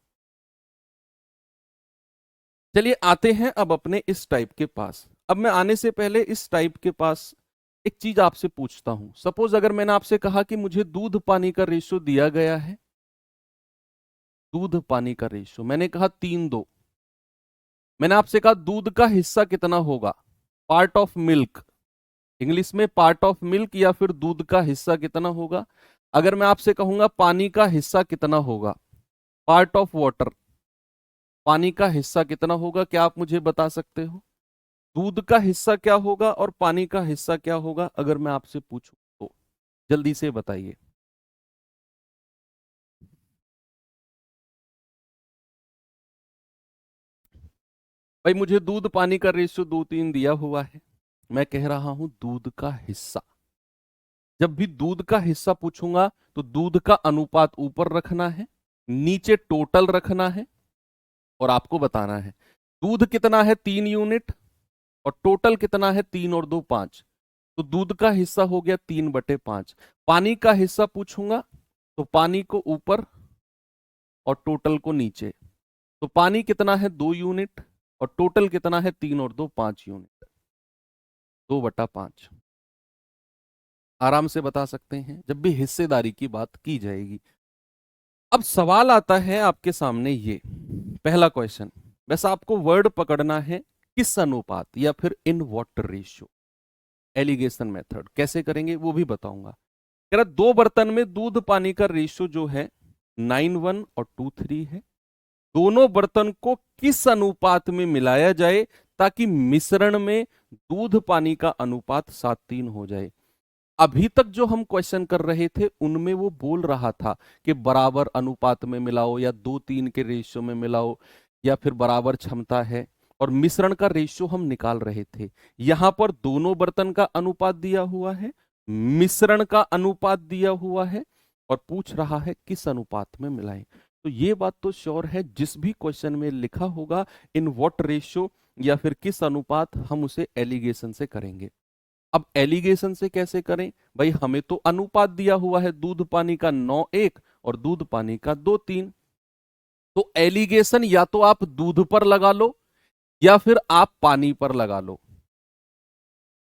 चलिए आते हैं अब अपने इस टाइप के पास। अब मैं आने से पहले इस टाइप के पास एक चीज आपसे पूछता हूं। सपोज अगर मैंने आपसे कहा कि मुझे दूध पानी का रेशियो दिया गया है, दूध पानी का रेशियो मैंने कहा 3:2। मैंने आपसे कहा दूध का हिस्सा कितना होगा, पार्ट ऑफ मिल्क, इंग्लिश में पार्ट ऑफ मिल्क, या फिर दूध का हिस्सा कितना होगा। अगर मैं आपसे कहूंगा पानी का हिस्सा कितना होगा, पार्ट ऑफ वाटर, पानी का हिस्सा कितना होगा, क्या आप मुझे बता सकते हो? दूध का हिस्सा क्या होगा और पानी का हिस्सा क्या होगा, अगर मैं आपसे पूछूं तो जल्दी से बताइए। भाई मुझे दूध पानी का रेशियो 2 3 दिया हुआ है, मैं कह रहा हूं दूध का हिस्सा। जब भी दूध का हिस्सा पूछूंगा तो दूध का अनुपात ऊपर रखना है, नीचे टोटल रखना है, और आपको बताना है दूध कितना है 3 यूनिट, और टोटल कितना है 3 और 2 5। तो दूध का हिस्सा हो गया 3/5। पानी का हिस्सा पूछूंगा तो पानी को ऊपर और टोटल को नीचे, तो पानी कितना है 2 यूनिट और टोटल कितना है 3 और 2 5 यूनिट, 2/5 आराम से बता सकते हैं जब भी हिस्सेदारी की बात की जाएगी। अब सवाल आता है आपके सामने, ये पहला क्वेश्चन, बस आपको वर्ड पकड़ना है, किस अनुपात या फिर in what ratio. Alligation method कैसे करेंगे वो भी बताऊंगा। कह रहा 2 बर्तन में दूध पानी का रेशियो जो है 9:1 और 2:3 है। दोनों बर्तन को किस अनुपात में मिलाया जाए ताकि मिश्रण में दूध पानी का अनुपात 7:3 हो जाए। अभी तक जो हम क्वेश्चन कर रहे थे उनमें वो बोल रहा था कि बराबर अनुपात में मिलाओ या 2:3 के रेशियो में मिलाओ या फिर बराबर क्षमता है, और मिश्रण का रेशियो हम निकाल रहे थे। यहां पर दोनों बर्तन का अनुपात दिया हुआ है, मिश्रण का अनुपात दिया हुआ है, और पूछ रहा है किस अनुपात में मिलाएं। तो ये बात तो श्योर है, जिस भी क्वेश्चन में लिखा होगा इन व्हाट रेशियो या फिर किस अनुपात, हम उसे एलिगेशन से करेंगे। अब एलिगेशन से कैसे करें भाई, हमें तो अनुपात दिया हुआ है दूध पानी का 9:1 और दूध पानी का 2:3। तो एलिगेशन या तो आप दूध पर लगा लो या फिर आप पानी पर लगा लो।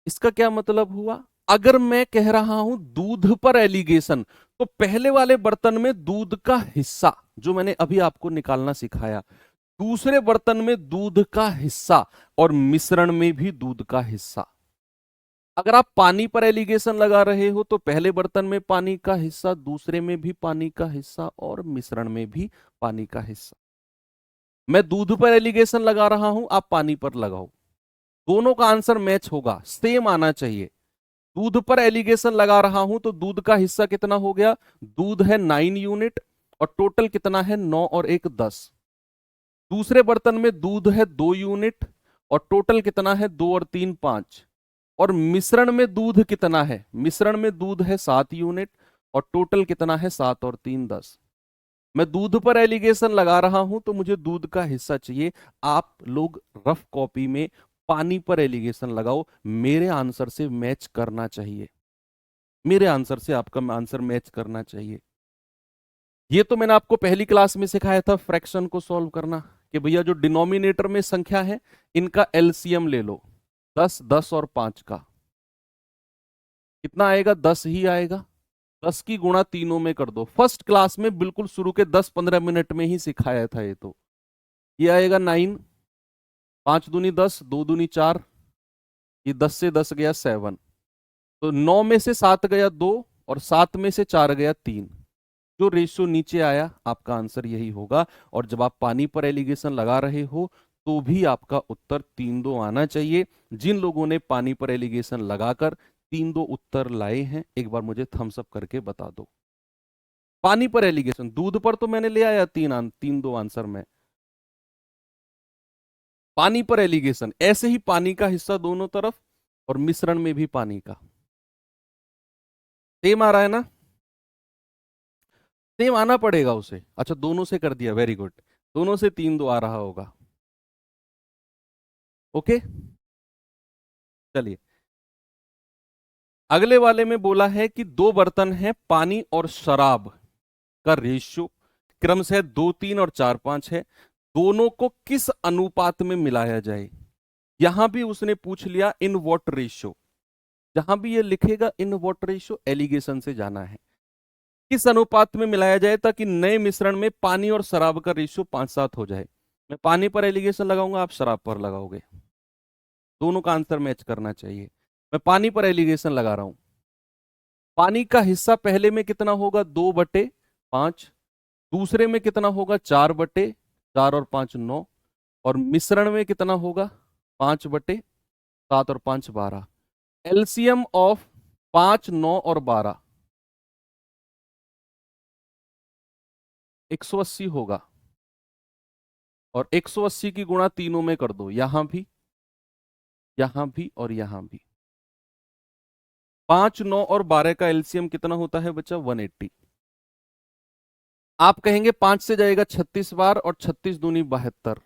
इसका क्या मतलब हुआ, अगर मैं कह रहा हूं दूध पर एलिगेशन, तो पहले वाले बर्तन में दूध का हिस्सा जो मैंने अभी आपको निकालना सिखाया, दूसरे बर्तन में दूध का हिस्सा और मिश्रण में भी दूध का हिस्सा। अगर आप पानी पर एलिगेशन लगा रहे हो तो पहले बर्तन में पानी का हिस्सा, दूसरे में भी पानी का हिस्सा और मिश्रण में भी पानी का हिस्सा। मैं दूध पर एलिगेशन लगा रहा हूं, आप पानी पर लगाओ, दोनों का आंसर मैच होगा, सेम आना चाहिए। दूध पर एलिगेशन लगा रहा हूं तो दूध का हिस्सा कितना हो गया, दूध है 9 यूनिट और टोटल कितना है 9 और 1 10। दूसरे बर्तन में दूध है 2 यूनिट और टोटल कितना है 2 और 3 5। और मिश्रण में दूध कितना है, मिश्रण में दूध है 7 यूनिट और टोटल कितना है 7 और 3 10। मैं दूध पर एलिगेशन लगा रहा हूं तो मुझे दूध का हिस्सा चाहिए। आप लोग रफ कॉपी में पानी पर एलिगेशन लगाओ, मेरे आंसर से मैच करना चाहिए, मेरे आंसर से आपका आंसर मैच करना चाहिए। ये तो मैंने आपको पहली क्लास में सिखाया था फ्रैक्शन को सॉल्व करना, कि भैया जो डिनोमिनेटर में संख्या है इनका एलसीएम ले लो, 10 10 और 5 का कितना आएगा, 10 ही आएगा। 10 की गुणा तीनों में कर दो, फर्स्ट क्लास में बिल्कुल शुरू के 10-15 मिनट में ही सिखाया था ये। तो ये आएगा 9, 5 दूनी 10, 2 दूनी 4, ये 10 से 10 गया 7, तो 9 में से 7 गया 2 और 7 में से 4 गया 3। जो रेशियो नीचे आया आपका आंसर यही होगा। और जब आप पानी पर एलिगेशन लगा रहे हो तो भी आपका उत्तर 3-2 आना चाहिए। जिन लोगों ने पानी पर एलिगेशन लगाकर 3-2 उत्तर लाए हैं एक बार मुझे थम्स अप करके बता दो। पानी पर एलिगेशन, दूध पर तो मैंने ले आया 3-2 आंसर में। पानी पर एलिगेशन ऐसे ही पानी का हिस्सा दोनों तरफ और मिश्रण में भी पानी का, सेम आ रहा है ना, सेम आना पड़ेगा उसे। अच्छा दोनों से कर दिया, वेरी गुड, दोनों से 3-2 आ रहा होगा। ओके चलिए, अगले वाले में बोला है कि 2 बर्तन हैं, पानी और शराब का रेशियो क्रम से 2 3 और 4 5 है, दोनों को किस अनुपात में मिलाया जाए। यहां भी उसने पूछ लिया इन व्हाट रेशियो, जहां भी ये लिखेगा इन व्हाट रेशियो एलिगेशन से जाना है, किस अनुपात में मिलाया जाए ताकि नए मिश्रण में पानी और शराब का रेशियो 5-7 हो जाए। मैं पानी पर एलिगेशन लगाऊंगा, आप शराब पर लगाओगे, दोनों का आंसर मैच करना चाहिए। मैं पानी पर एलिगेशन लगा रहा हूं, पानी का हिस्सा पहले में कितना होगा 2/5, दूसरे में कितना होगा 4/4 और 5 9, और मिश्रण में कितना होगा 5/7 और 5 12। एलसीएम ऑफ 5 9 और 12 180 होगा, और 180 की गुणा तीनों में कर दो, यहां भी यहां भी और यहां भी। 5 9 और 12 का एलसीएम कितना होता है बच्चा 180। आप कहेंगे 5 से जाएगा 36 बार और 36 दूनी 72,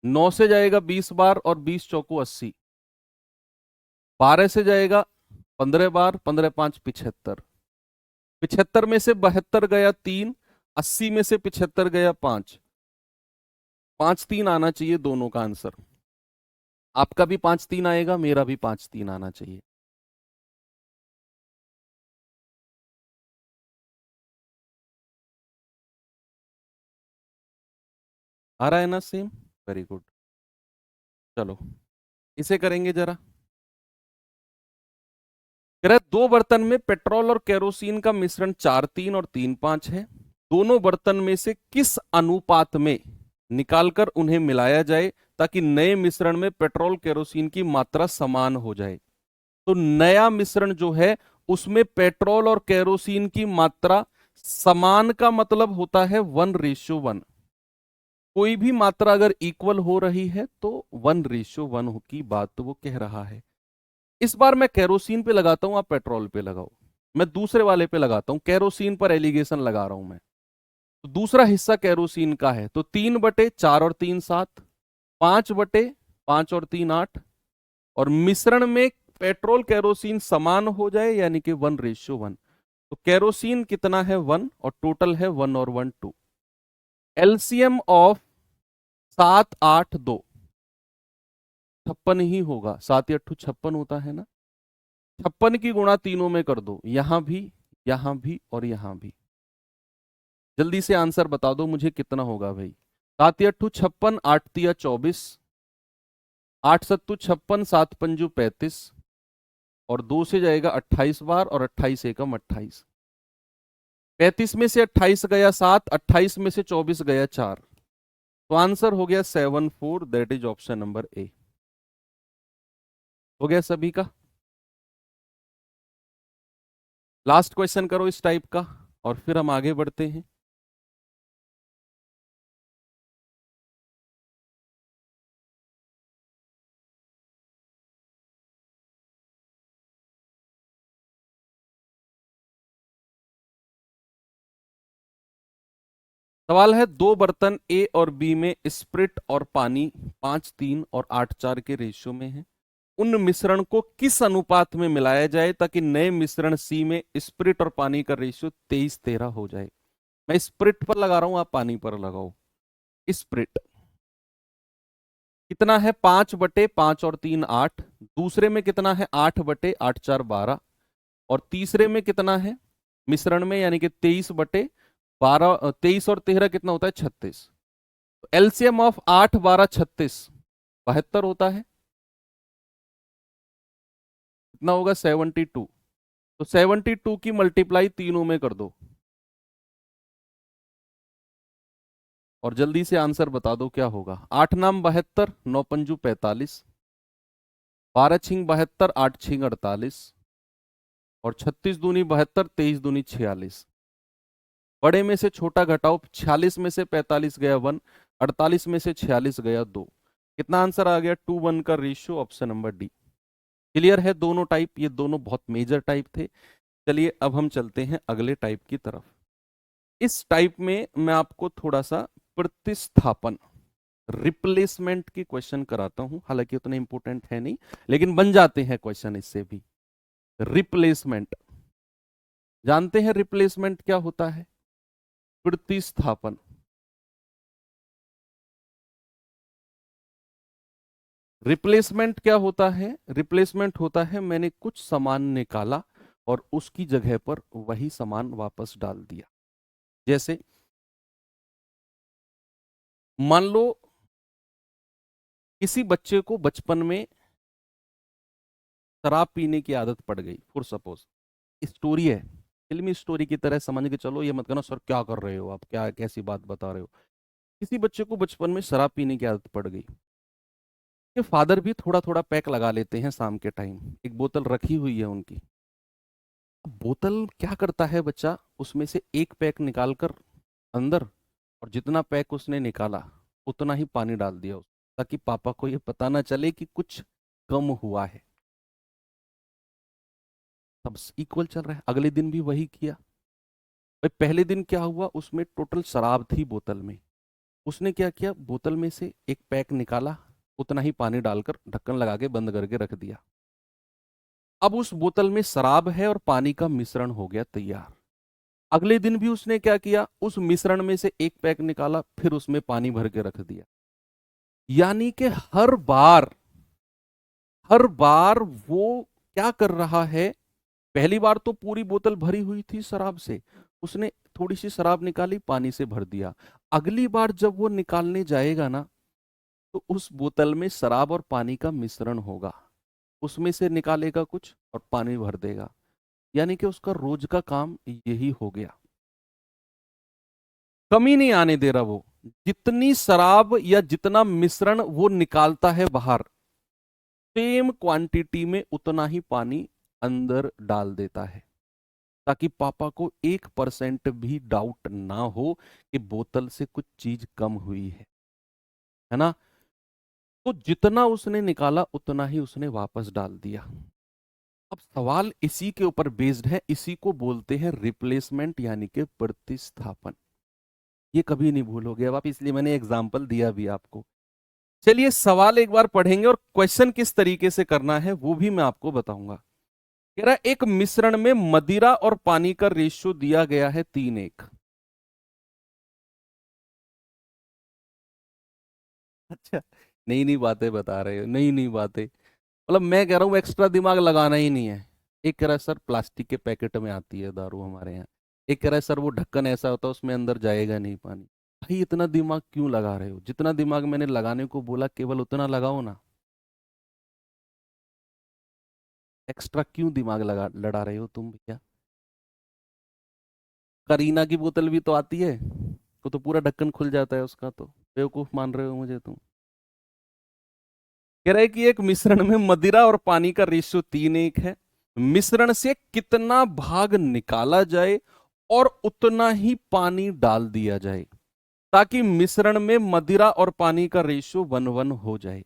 9 से जाएगा 20 बार और 20 चौको 80, 12 से जाएगा 15 बार, 15 5 75, 75 में से 72 गया 3, 80 में से 75 गया 5, 5-3 आना चाहिए दोनों का आंसर। आपका भी 5-3 आएगा, मेरा भी 5-3 आना चाहिए। आ रहा है ना सेम? Very good. चलो इसे करेंगे जरा। कह रहा है 2 बर्तन में पेट्रोल और केरोसिन का मिश्रण 4-3 और 3-5 है। दोनों बर्तन में से किस अनुपात में निकालकर उन्हें मिलाया जाए ताकि नए मिश्रण में पेट्रोल केरोसिन की मात्रा समान हो जाए। तो नया मिश्रण जो है उसमें पेट्रोल और केरोसिन की मात्रा समान का मतलब होता है 1:1। कोई भी मात्रा अगर इक्वल हो रही है तो 1:1 की बात तो वो कह रहा है। इस बार मैं केरोसिन पे लगाता हूं, आप पेट्रोल पे लगाओ। मैं दूसरे वाले पे लगाता हूं, केरोसिन पर एलिगेशन लगा रहा हूं मैं। तो दूसरा हिस्सा केरोसिन का है, तो 3/4 और 3 7, 5/5 और 3 8। और मिश्रण में पेट्रोल केरोसिन समान हो जाए यानी कि 1:1। तो केरोसिन कितना है 1 और टोटल है 1 और 1 2। एलसीएम ऑफ 7 8 2 56 ही होगा। 7 8 56 होता है ना। 56 की गुणा तीनों में कर दो, यहां भी, यहां भी और यहां भी। जल्दी से आंसर बता दो मुझे कितना होगा भाई। 7 8 56, 8 3 24, 8 7 56, 7 5 35 और 2 से जाएगा 28 बार और 28 एकम 28। 35 में से 28 गया 7, 28 में से 24 गया 4। तो आंसर हो गया 74, that is option number A. हो गया सभी का। लास्ट क्वेश्चन करो इस टाइप का और फिर हम आगे बढ़ते हैं। सवाल है 2 बर्तन ए और बी में स्प्रिट और पानी 5:3 और 8:4 के रेशियो में है। उन मिश्रण को किस अनुपात में मिलाया जाए ताकि नए मिश्रण सी में स्प्रिट और पानी का रेशियो 23:13 हो जाए। मैं स्प्रिट पर लगा रहा हूं, आप पानी पर लगाओ। स्प्रिट कितना है 5/5 और 3 8। दूसरे में कितना है 8/8 4 12। और तीसरे में कितना है मिश्रण में यानी कि 23/12। 23 और 13 कितना होता है 36। एलसीएम ऑफ 8 12 36 72 होता है। कितना होगा 72। तो 72 की मल्टीप्लाई तीनों में कर दो और जल्दी से आंसर बता दो क्या होगा। 8 नाम 72, 9 पंजू 45, 12 छिंग 72, 8 छिंग 48 और 36 दूनी 72, 23 दूनी 46। बड़े में से छोटा घटाओ, 46 में से 45 गया 1, 48 में से 46 गया 2। कितना आंसर आ गया 2:1 का ratio, option number D. Clear है दोनों टाइप? ये दोनों बहुत मेजर टाइप थे। चलिए अब हम चलते हैं अगले टाइप की तरफ। इस टाइप में मैं आपको थोड़ा सा प्रतिस्थापन, रिप्लेसमेंट की क्वेश्चन कराता हूं। हालांकि उतने इंपॉर्टेंट है नहीं, लेकिन बन जाते हैं क्वेश्चन इससे भी। रिप्लेसमेंट जानते हैं, रिप्लेसमेंट क्या होता है? प्रतिस्थापन। रिप्लेसमेंट क्या होता है? रिप्लेसमेंट होता है मैंने कुछ सामान निकाला और उसकी जगह पर वही सामान वापस डाल दिया। जैसे मान लो किसी बच्चे को बचपन में शराब पीने की आदत पड़ गई, फॉर सपोज। स्टोरी है, फिल्मी स्टोरी की तरह समझ के चलो। ये मत कहना सर क्या कर रहे हो आप, क्या कैसी बात बता रहे हो। किसी बच्चे को बचपन में शराब पीने की आदत पड़ गई। ये फादर भी थोड़ा थोड़ा पैक लगा लेते हैं शाम के टाइम, एक बोतल रखी हुई है उनकी। अब बोतल क्या करता है बच्चा, उसमें से एक पैक निकाल कर अंदर, और जितना पैक उसने निकाला उतना ही पानी डाल दिया ताकि पापा को ये पता ना चले कि कुछ कम हुआ है। सब इक्वल चल रहा है। अगले दिन भी वही किया। भाई पहले दिन क्या हुआ, उसमें टोटल शराब थी बोतल में। उसने क्या किया, बोतल में से एक पैक निकाला, उतना ही पानी डालकर ढक्कन लगा के बंद करके रख दिया। अब उस बोतल में शराब है और पानी का मिश्रण हो गया तैयार। अगले दिन भी उसने क्या किया, उस मिश्रण में से एक पैक निकाला, फिर उसमें पानी भर के रख दिया। यानी कि हर बार वो क्या कर रहा है, पहली बार तो पूरी बोतल भरी हुई थी शराब से, उसने थोड़ी सी शराब निकाली, पानी से भर दिया। अगली बार जब वो निकालने जाएगा ना, तो उस बोतल में शराब और पानी का मिश्रण होगा, उसमें से निकालेगा कुछ और पानी भर देगा। यानी कि उसका रोज का काम यही हो गया, कमी नहीं आने दे रहा वो। जितनी शराब या जितना मिश्रण वो निकालता है बाहर, सेम क्वांटिटी में उतना ही पानी अंदर डाल देता है, ताकि पापा को 1% भी डाउट ना हो कि बोतल से कुछ चीज कम हुई है ना। तो जितना उसने निकाला उतना ही उसने वापस डाल दिया। अब सवाल इसी के ऊपर बेस्ड है, इसी को बोलते हैं रिप्लेसमेंट यानी कि प्रतिस्थापन। ये कभी नहीं भूलोगे अब आप, इसलिए मैंने एग्जाम्पल दिया भी आपको। चलिए सवाल एक बार पढ़ेंगे और क्वेश्चन किस तरीके से करना है वो भी मैं आपको बताऊंगा। कह रहा है एक मिश्रण में मदिरा और पानी का रेशियो दिया गया है 3:1। अच्छा, नई नई बातें बता रहे हो, नई नई बातें। मतलब मैं कह रहा हूँ एक्स्ट्रा दिमाग लगाना ही नहीं है। एक कह रहा है सर प्लास्टिक के पैकेट में आती है दारू हमारे यहाँ। एक कह रहा है सर वो ढक्कन ऐसा होता है उसमें अंदर जाएगा नहीं पानी। भाई इतना दिमाग क्यों लगा रहे हो? जितना दिमाग मैंने लगाने को बोला केवल उतना लगाओ ना। एक्स्ट्रा क्यों दिमाग लगा लड़ा रहे हो तुम भैया? करीना की बोतल भी तो आती है, वो तो पूरा ढक्कन खुल जाता है उसका, तो बेवकूफ मान रहे हो मुझे तुम? कह रहा है कि एक मिश्रण में मदिरा और पानी का रेशियो 3:1 है। मिश्रण से कितना भाग निकाला जाए और उतना ही पानी डाल दिया जाए, ताकि मिश्रण में मदिरा और पानी का रेशियो 1:1 हो जाए।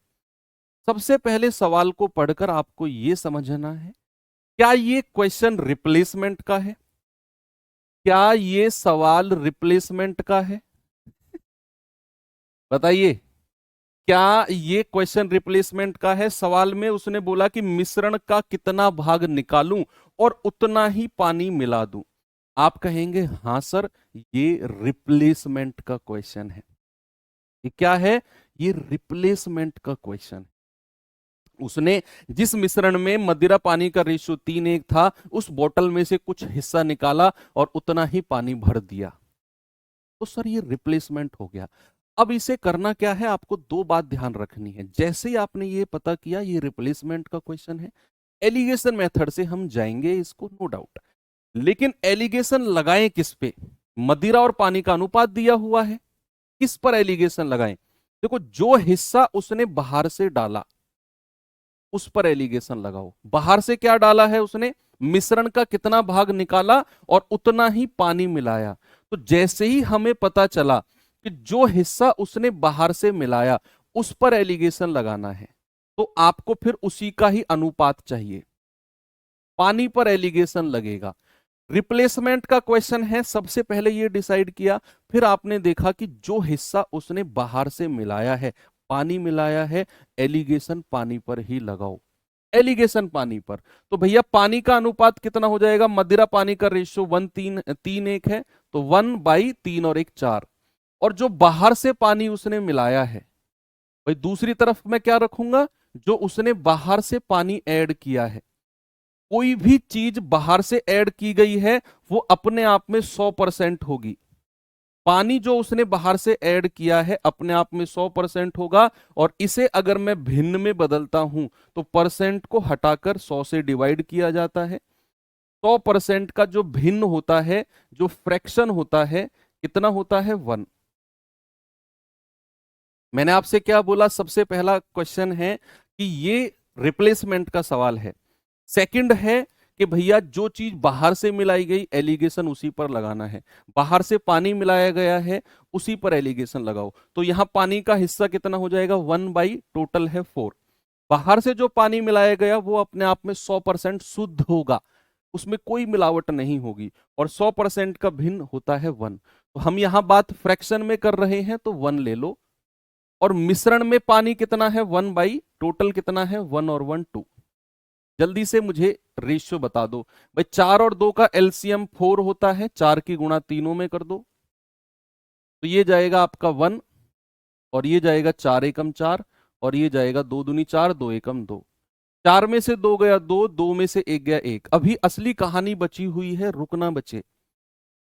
सबसे पहले सवाल को पढ़कर आपको यह समझना है, क्या ये क्वेश्चन रिप्लेसमेंट का है? क्या ये सवाल रिप्लेसमेंट का है? बताइए, क्या ये क्वेश्चन रिप्लेसमेंट का है? सवाल में उसने बोला कि मिश्रण का कितना भाग निकालूं और उतना ही पानी मिला दूं। आप कहेंगे हां सर, ये रिप्लेसमेंट का क्वेश्चन है। ये क्या है? ये रिप्लेसमेंट का क्वेश्चन है। उसने जिस मिश्रण में मदिरा पानी का रेशियो 3:1 था, उस बोतल में से कुछ हिस्सा निकाला और उतना ही पानी भर दिया, तो सर ये रिप्लेसमेंट हो गया। अब इसे करना क्या है, आपको दो बात ध्यान रखनी है। जैसे ही आपने ये पता किया ये रिप्लेसमेंट का क्वेश्चन है, एलिगेशन मेथड से हम जाएंगे इसको, नो डाउट। लेकिन एलिगेशन लगाएं किस पे? मदिरा और पानी का अनुपात दिया हुआ है, किस पर एलिगेशन लगाएं? देखो, जो हिस्सा उसने बाहर से डाला उस पर एलिगेशन लगाओ। बाहर से क्या डाला है उसने? मिश्रण का कितना भाग निकाला और उतना ही पानी मिलाया। तो जैसे ही हमें पता चला कि जो हिस्सा उसने बाहर से मिलाया उस पर एलिगेशन लगाना है, तो आपको फिर उसी का ही अनुपात चाहिए, पानी पर एलिगेशन लगेगा। रिप्लेसमेंट का क्वेश्चन है, सबसे पहले ये डिसाइड किया, फिर आपने देखा कि जो हिस्सा उसने बाहर से मिलाया है, पानी मिलाया है, एलिगेशन पानी पर ही लगाओ। एलिगेशन पानी पर, तो भैया पानी का अनुपात कितना हो जाएगा? मदिरा पानी का रेशियो 1:3 है, तो 1/3 और 1/4। और जो बाहर से पानी उसने मिलाया है, भाई दूसरी तरफ मैं क्या रखूंगा? जो उसने बाहर से पानी ऐड किया है। कोई भी चीज बाहर से ऐड की गई है वो अपने आप में 100% होगी। पानी जो उसने बाहर से ऐड किया है अपने आप में 100% होगा। और इसे अगर मैं भिन्न में बदलता हूं तो परसेंट को हटाकर 100 से डिवाइड किया जाता है। 100% का जो भिन्न होता है, जो फ्रैक्शन होता है, कितना होता है? 1। मैंने आपसे क्या बोला? सबसे पहला क्वेश्चन है कि ये रिप्लेसमेंट का सवाल है। सेकंड है कि भैया जो चीज बाहर से मिलाई गई, एलिगेशन उसी पर लगाना है। बाहर से पानी मिलाया गया है, उसी पर एलिगेशन लगाओ। तो यहां पानी का हिस्सा कितना हो जाएगा? 1 टोटल है 4। बाहर से जो पानी मिलाया गया वो अपने आप में 100% शुद्ध होगा, उसमें कोई मिलावट नहीं होगी। और 100% का भिन्न होता है 1। तो हम यहां बात फ्रैक्शन में कर रहे हैं तो 1 ले लो। और मिश्रण में पानी कितना है? 1 टोटल कितना है? 1 और 1 2। जल्दी से मुझे रेशियो बता दो भाई। 4 और 2 का एलसीएम 4 होता है, 4 की गुणा तीनों में कर दो, तो ये जाएगा आपका 1 और ये जाएगा 4 एकम 4, और ये जाएगा 2 दूनी 4, 2 एकम 2। 4 में से 2 गया 2, 2 में से 1 गया 1। अभी असली कहानी बची हुई है, रुकना बचे।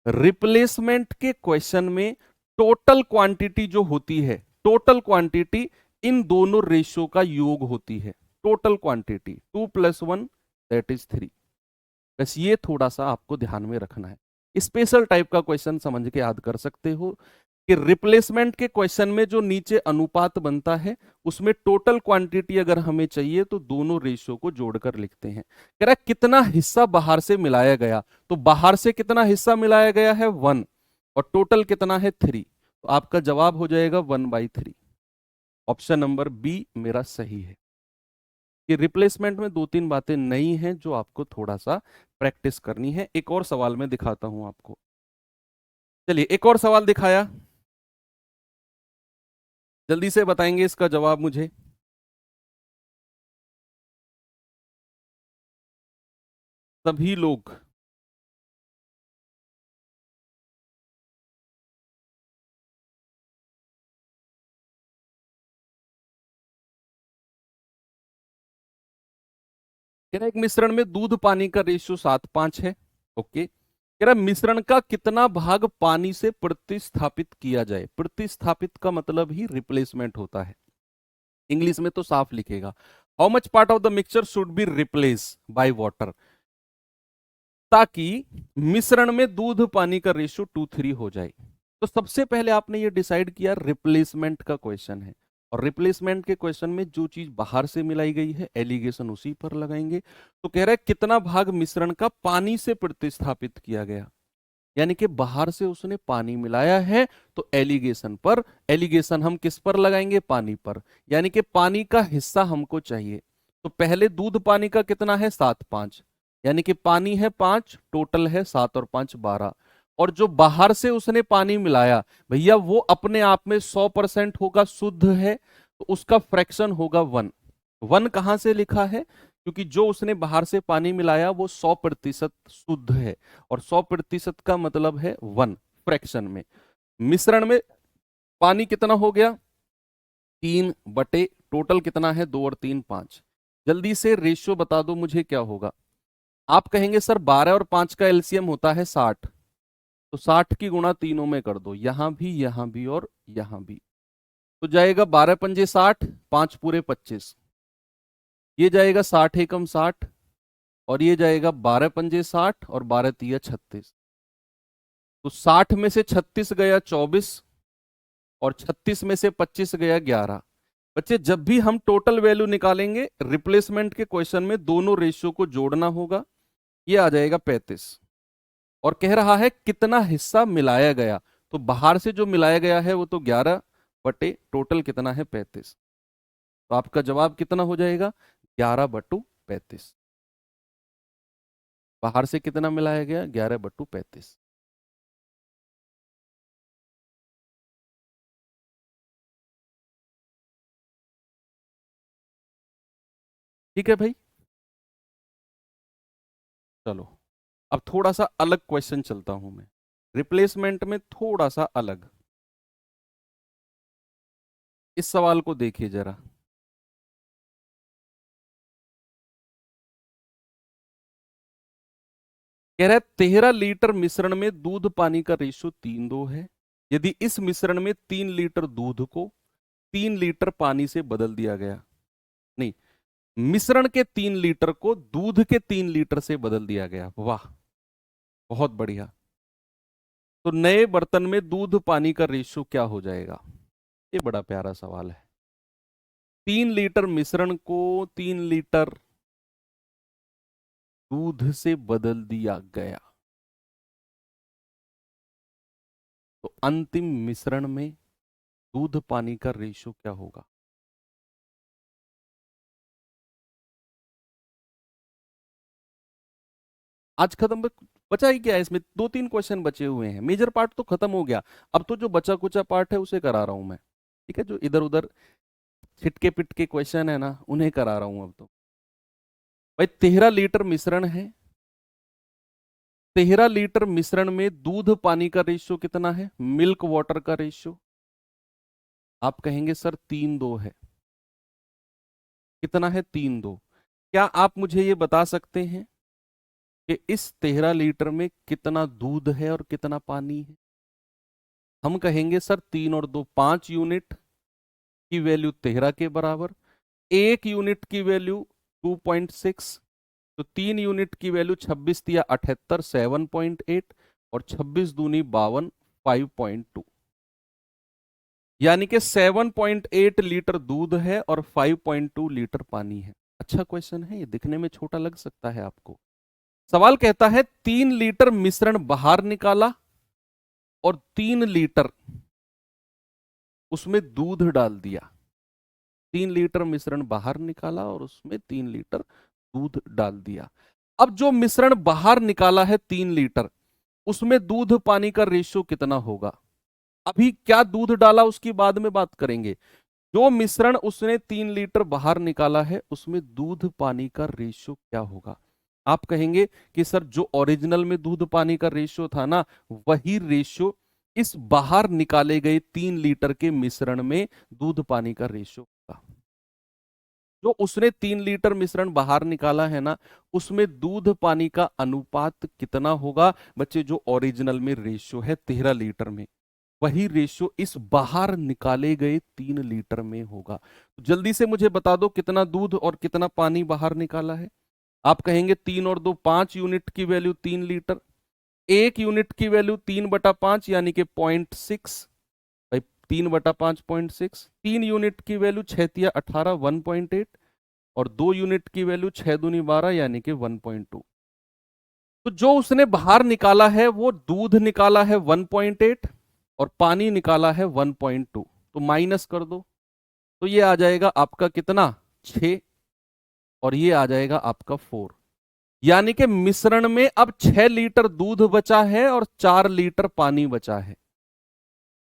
रिप्लेसमेंट के क्वेश्चन में टोटल क्वांटिटी जो होती है, टोटल क्वांटिटी इन दोनों रेशियो का योग होती है। Total quantity 2 + 1 that is 3। बस ये थोड़ा सा आपको ध्यान में रखना है। स्पेशल टाइप का क्वेश्चन समझ के याद कर सकते हो कि रिप्लेसमेंट के क्वेश्चन में जो नीचे अनुपात बनता है उसमें टोटल क्वांटिटी अगर हमें चाहिए तो दोनों रेशियो को जोड़कर लिखते हैं। कह रहा है कितना हिस्सा बाहर से मिलाया गया, तो बाहर से कितना हिस्सा मिलाया गया है 1, और टोटल कितना है 3, तो आपका जवाब हो जाएगा 1/3। ऑप्शन नंबर बी मेरा सही है। कि रिप्लेसमेंट में 2-3 बातें नई हैं जो आपको थोड़ा सा प्रैक्टिस करनी है। एक और सवाल में दिखाता हूं आपको। चलिए एक और सवाल दिखाया, जल्दी से बताएंगे इसका जवाब मुझे। सभी लोग कह रहा है एक मिश्रण में दूध पानी का रेशियो 7:5 है। ओके, कह रहा है मिश्रण का कितना भाग पानी से प्रतिस्थापित किया जाए। प्रतिस्थापित का मतलब ही रिप्लेसमेंट होता है। इंग्लिश में तो साफ लिखेगा, how much part of the mixture should be replace by water, ताकि मिश्रण में दूध पानी का रेशियो 2:3 हो जाए। तो सबसे पहले आपने ये डिसाइड किया रिप्लेसमेंट का क्वेश्चन है, और रिप्लेसमेंट के क्वेश्चन में जो चीज बाहर से मिलाई गई है एलिगेशन उसी पर लगाएंगे। तो कह रहा है कितना भाग मिश्रण का पानी से प्रतिस्थापित किया गया, यानी कि बाहर से उसने पानी मिलाया है तो एलिगेशन पर, एलिगेशन हम किस पर लगाएंगे, पानी पर, यानी कि पानी का हिस्सा हमको चाहिए। तो पहले दूध पानी का कितना है 7:5, यानी कि पानी है 5, टोटल है 7 और 5 12, और जो बाहर से उसने पानी मिलाया भैया वो अपने आप में 100% होगा, शुद्ध है, तो उसका फ्रैक्शन होगा 1। 1 कहां से लिखा है, क्योंकि जो उसने बाहर से पानी मिलाया वो 100% शुद्ध है, और 100% का मतलब है 1 फ्रैक्शन में। मिश्रण में पानी कितना हो गया 3 बटे टोटल कितना है 2 और 3 5। जल्दी से रेशियो बता दो मुझे क्या होगा। आप कहेंगे सर 12 और 5 का एलसीएम होता है 60, तो 60 की गुणा तीनों में कर दो, यहां भी और यहां भी। तो जाएगा 12 पंजे 60, 5 पूरे 25, ये जाएगा 60 एकम 60, और ये जाएगा 12 पंजे 60 और 12 तिया 36। तो 60 में से 36 गया 24, और 36 में से 25 गया 11। बच्चे जब भी हम टोटल वैल्यू निकालेंगे रिप्लेसमेंट के क्वेश्चन में दोनों रेशियो को जोड़ना होगा, ये आ जाएगा 35। और कह रहा है कितना हिस्सा मिलाया गया, तो बाहर से जो मिलाया गया है वो तो 11 बटे टोटल कितना है 35, तो आपका जवाब कितना हो जाएगा 11/35। बाहर से कितना मिलाया गया 11/35। ठीक है भाई, चलो अब थोड़ा सा अलग क्वेश्चन चलता हूं मैं, रिप्लेसमेंट में थोड़ा सा अलग। इस सवाल को देखिए जरा। कह रहा है 13 लीटर मिश्रण में दूध पानी का रेशियो 3:2 है। यदि इस मिश्रण में 3 लीटर दूध को 3 लीटर पानी से बदल दिया गया, नहीं, मिश्रण के 3 लीटर को दूध के 3 लीटर से बदल दिया गया, वाह बहुत बढ़िया, तो नए बर्तन में दूध पानी का रेशियो क्या हो जाएगा। ये बड़ा प्यारा सवाल है। 3 लीटर मिश्रण को 3 लीटर दूध से बदल दिया गया, तो अंतिम मिश्रण में दूध पानी का रेशियो क्या होगा। आज खत्म, बचा ही क्या है इसमें, 2-3 क्वेश्चन बचे हुए हैं, मेजर पार्ट तो खत्म हो गया। अब तो जो बचा कुचा पार्ट है उसे करा रहा हूं मैं, ठीक है, जो इधर उधर छिटके पिटके क्वेश्चन है ना उन्हें करा रहा हूं अब तो। भाई 13 लीटर मिश्रण है, 13 लीटर मिश्रण में दूध पानी का रेशियो कितना है, मिल्क वाटर का रेशियो, आप कहेंगे सर 3-2 है। कितना है? 3-2। क्या आप मुझे ये बता सकते हैं कि इस 13 लीटर में कितना दूध है और कितना पानी है? हम कहेंगे सर 3 और 2 5 यूनिट की वैल्यू 13 के बराबर, 1 यूनिट की वैल्यू 2.6, तो 3 यूनिट की वैल्यू 26 या 78 7.8 और 26 दूनी 52 5.2, यानी कि 7.8 लीटर दूध है और 5.2 लीटर पानी है। अच्छा क्वेश्चन है ये, दिखने में छोटा लग सकता है आपको। सवाल कहता है 3 लीटर मिश्रण बाहर निकाला और 3 लीटर उसमें दूध डाल दिया। 3 लीटर मिश्रण बाहर निकाला और उसमें 3 लीटर दूध डाल दिया। अब जो मिश्रण बाहर निकाला है 3 लीटर, उसमें दूध पानी का रेशियो कितना होगा? अभी क्या दूध डाला उसकी बाद में बात करेंगे। जो मिश्रण उसने 3 लीटर बाहर निकाला है उसमें दूध पानी का रेशियो क्या होगा? आप कहेंगे कि सर जो ओरिजिनल में दूध पानी का रेशियो था ना, वही रेशियो इस बाहर निकाले गए 3 लीटर के मिश्रण में दूध पानी का रेशियो होगा। जो उसने 3 लीटर मिश्रण बाहर निकाला है ना, उसमें दूध पानी का अनुपात कितना होगा बच्चे? जो ओरिजिनल में रेशियो है 13 लीटर में, वही रेशियो इस बाहर निकाले गए 3 लीटर में होगा। तो जल्दी से मुझे बता दो कितना दूध और कितना पानी बाहर निकाला है। आप कहेंगे 3 और 2 5 यूनिट की वैल्यू 3 लीटर, 1 यूनिट की वैल्यू 3/5 यानी कि 0.6 भाई, 3/5 0.6, 3 यूनिट की वैल्यू 6×18 1.8 और 2 यूनिट की वैल्यू 6 दूनी 12 यानी कि 1.2। तो जो उसने बाहर निकाला है वो दूध निकाला है 1.8 और पानी निकाला है 1.2, तो माइनस कर दो, तो ये आ जाएगा आपका कितना? 6 और ये आ जाएगा आपका 4, यानी कि मिश्रण में अब 6 लीटर दूध बचा है और 4 लीटर पानी बचा है।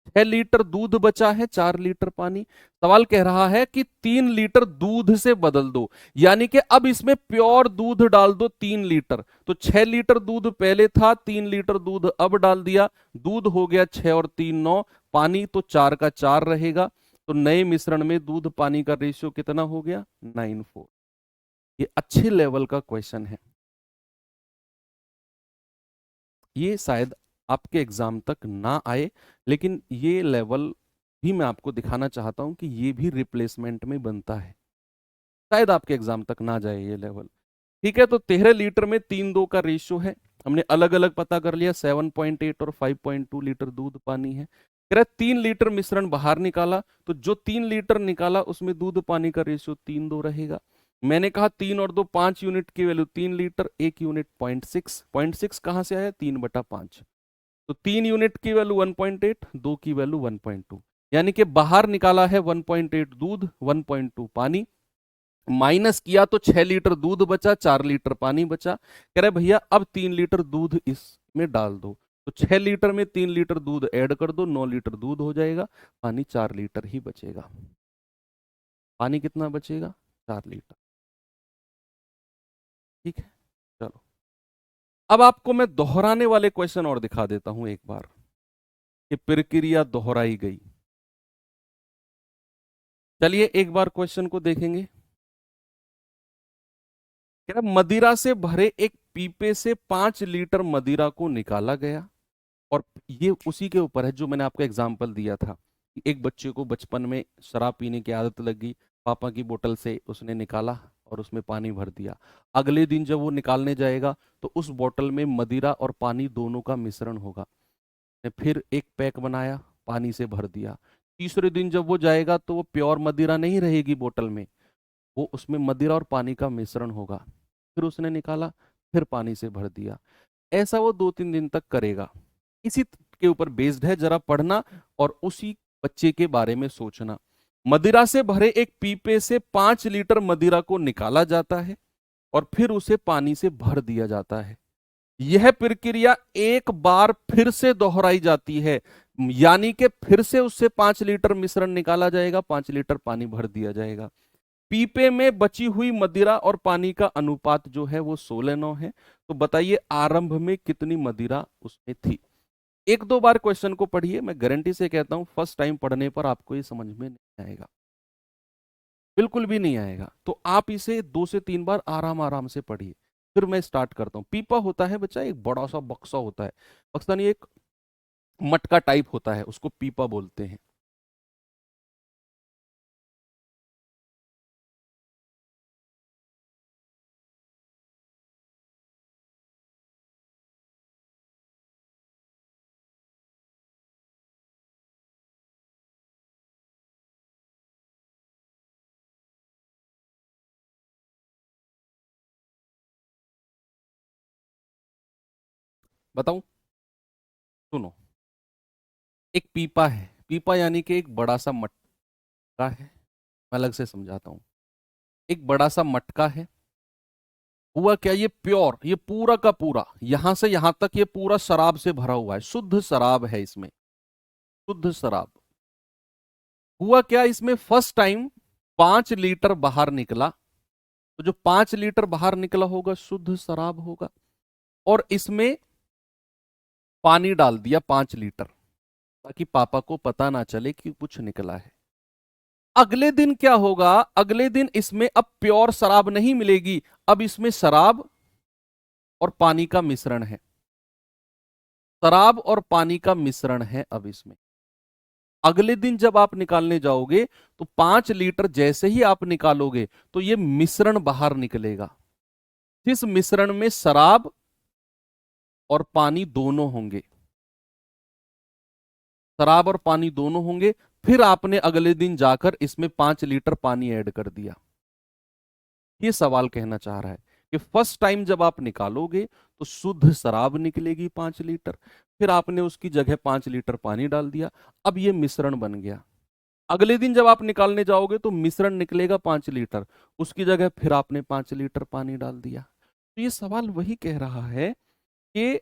6 लीटर दूध बचा है, 4 लीटर पानी। सवाल कह रहा है कि 3 लीटर दूध से बदल दो, यानी कि अब इसमें प्योर दूध डाल दो 3 लीटर। तो 6 लीटर दूध पहले था, 3 लीटर दूध अब डाल दिया, दूध हो गया 6 और 3 9, पानी तो 4 का 4 रहेगा। तो नए मिश्रण में दूध पानी का रेशियो कितना हो गया? 9:4। ये अच्छे लेवल का क्वेश्चन है। ये शायद आपके एग्जाम तक ना आए, लेकिन ये लेवल भी मैं आपको दिखाना चाहता हूं कि ये भी रिप्लेसमेंट में बनता है। शायद आपके एग्जाम तक ना जाए ये लेवल। ठीक है, तो 13 लीटर में 3:2 का रेशियो है। हमने अलग अलग पता कर लिया, 7.8 और 5.2 लीटर दूध पानी है। कह रहा 3 लीटर मिश्रण बाहर निकाला, तो जो 3 लीटर निकाला उसमें दूध पानी का रेशियो 3:2 रहेगा। मैंने कहा 3 और 2 5 यूनिट की वैल्यू 3 लीटर, 1 यूनिट 0.6, 0.6 कहां से आया? 3/5। तो 3 यूनिट की वैल्यू 1.8, 2 की वैल्यू 1.2, यानी कि बाहर निकाला है 1.8 दूध 1.2 पानी, माइनस किया तो 6 लीटर दूध बचा, 4 लीटर पानी बचा। कह रहे भैया अब 3 लीटर दूध इसमें डाल दो, तो 6 लीटर में 3 लीटर दूध ऐड कर दो, 9 लीटर दूध हो जाएगा, पानी 4 लीटर ही बचेगा। पानी कितना बचेगा? 4 लीटर। ठीक है, चलो अब आपको मैं दोहराने वाले क्वेश्चन और दिखा देता हूं एक बार, कि प्रक्रिया दोहराई गई। चलिए एक बार क्वेश्चन को देखेंगे। कह रहा मदिरा से भरे एक पीपे से 5 लीटर मदिरा को निकाला गया, और ये उसी के ऊपर है जो मैंने आपको एग्जाम्पल दिया था। एक बच्चे को बचपन में शराब पीने की आदत लगी, पापा की बोतल से उसने निकाला और उसमें पानी भर दिया। अगले दिन जब वो निकालने जाएगा तो उस बोतल में मदिरा और पानी दोनों का मिश्रण होगा। ने फिर एक पैक बनाया, पानी से भर दिया। तीसरे दिन जब वो जाएगा तो वो प्योर मदिरा नहीं रहेगी बोतल में, वो उसमें मदिरा और पानी का मिश्रण होगा। फिर उसने निकाला, फिर पानी से भर दिया। ऐसा वो 2-3 दिन तक करेगा। इसी के ऊपर बेस्ड है, जरा पढ़ना और उसी बच्चे के बारे में सोचना। मदिरा से भरे एक पीपे से 5 लीटर मदिरा को निकाला जाता है और फिर उसे पानी से भर दिया जाता है। यह प्रक्रिया एक बार फिर से दोहराई जाती है, यानी कि फिर से उससे 5 लीटर मिश्रण निकाला जाएगा, 5 लीटर पानी भर दिया जाएगा। पीपे में बची हुई मदिरा और पानी का अनुपात जो है वो 16:9 है। तो बताइए आरंभ में कितनी मदिरा उसमें थी? एक दो बार क्वेश्चन को पढ़िए, मैं गारंटी से कहता हूं फर्स्ट टाइम पढ़ने पर आपको ये समझ में नहीं आएगा, बिल्कुल भी नहीं आएगा। तो आप इसे 2 से 3 बार आराम आराम से पढ़िए। फिर मैं स्टार्ट करता हूँ। पीपा होता है बच्चा एक बड़ा सा बक्सा होता है, बक्सा नहीं, एक मटका टाइप होता है, उसको पीपा बोलते हैं। बताऊं? सुनो, एक पीपा है, पीपा यानी कि एक बड़ा सा मटका है। मैं अलग से समझाता हूँ। एक बड़ा सा मटका है। हुआ क्या, ये प्योर, ये पूरा का पूरा यहां से यहां तक ये पूरा शराब से भरा हुआ है, शुद्ध शराब है इसमें, शुद्ध शराब। हुआ क्या, इसमें फर्स्ट टाइम 5 लीटर बाहर निकला। तो जो 5 लीटर बाहर निकला होगा शुद्ध शराब होगा, और इसमें पानी डाल दिया 5 लीटर, ताकि पापा को पता ना चले कि कुछ निकला है। अगले दिन क्या होगा, अगले दिन इसमें अब प्योर शराब नहीं मिलेगी, अब इसमें शराब और पानी का मिश्रण है, शराब और पानी का मिश्रण है अब इसमें। अगले दिन जब आप निकालने जाओगे तो 5 लीटर जैसे ही आप निकालोगे तो ये मिश्रण बाहर निकलेगा। इस मिश्रण में शराब और पानी दोनों होंगे, शराब और पानी दोनों होंगे। फिर आपने अगले दिन जाकर इसमें 5 लीटर पानी ऐड कर दिया। ये सवाल कहना चाह रहा है कि फर्स्ट टाइम जब आप निकालोगे तो शुद्ध शराब निकलेगी 5 लीटर, फिर आपने उसकी जगह 5 लीटर पानी डाल दिया, अब ये मिश्रण बन गया। अगले दिन जब आप निकालने जाओगे तो मिश्रण निकलेगा 5 लीटर, उसकी जगह फिर आपने 5 लीटर पानी डाल दिया। तो ये सवाल वही कह रहा है कि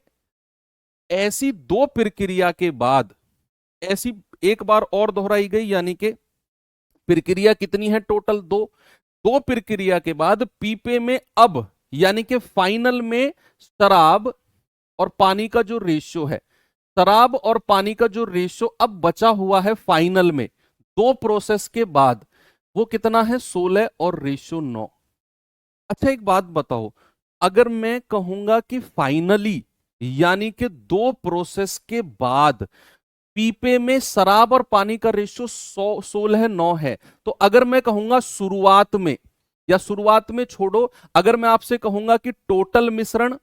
ऐसी दो प्रक्रिया के बाद, ऐसी एक बार और दोहराई गई, यानी कि प्रक्रिया कितनी है टोटल, दो। दो प्रक्रिया के बाद पीपे में अब, यानी कि फाइनल में शराब और पानी का जो रेशियो है, शराब और पानी का जो रेशियो अब बचा हुआ है फाइनल में, दो प्रोसेस के बाद, वो कितना है, 16 और रेशियो 9। अच्छा एक बात बताओ, अगर मैं कहूंगा कि फाइनली, यानी कि दो प्रोसेस के बाद पीपे में शराब और पानी का रेशियो 16:9 है, तो अगर मैं कहूंगा शुरुआत में, या शुरुआत में छोड़ो, अगर मैं आपसे कहूंगा कि टोटल मिश्रण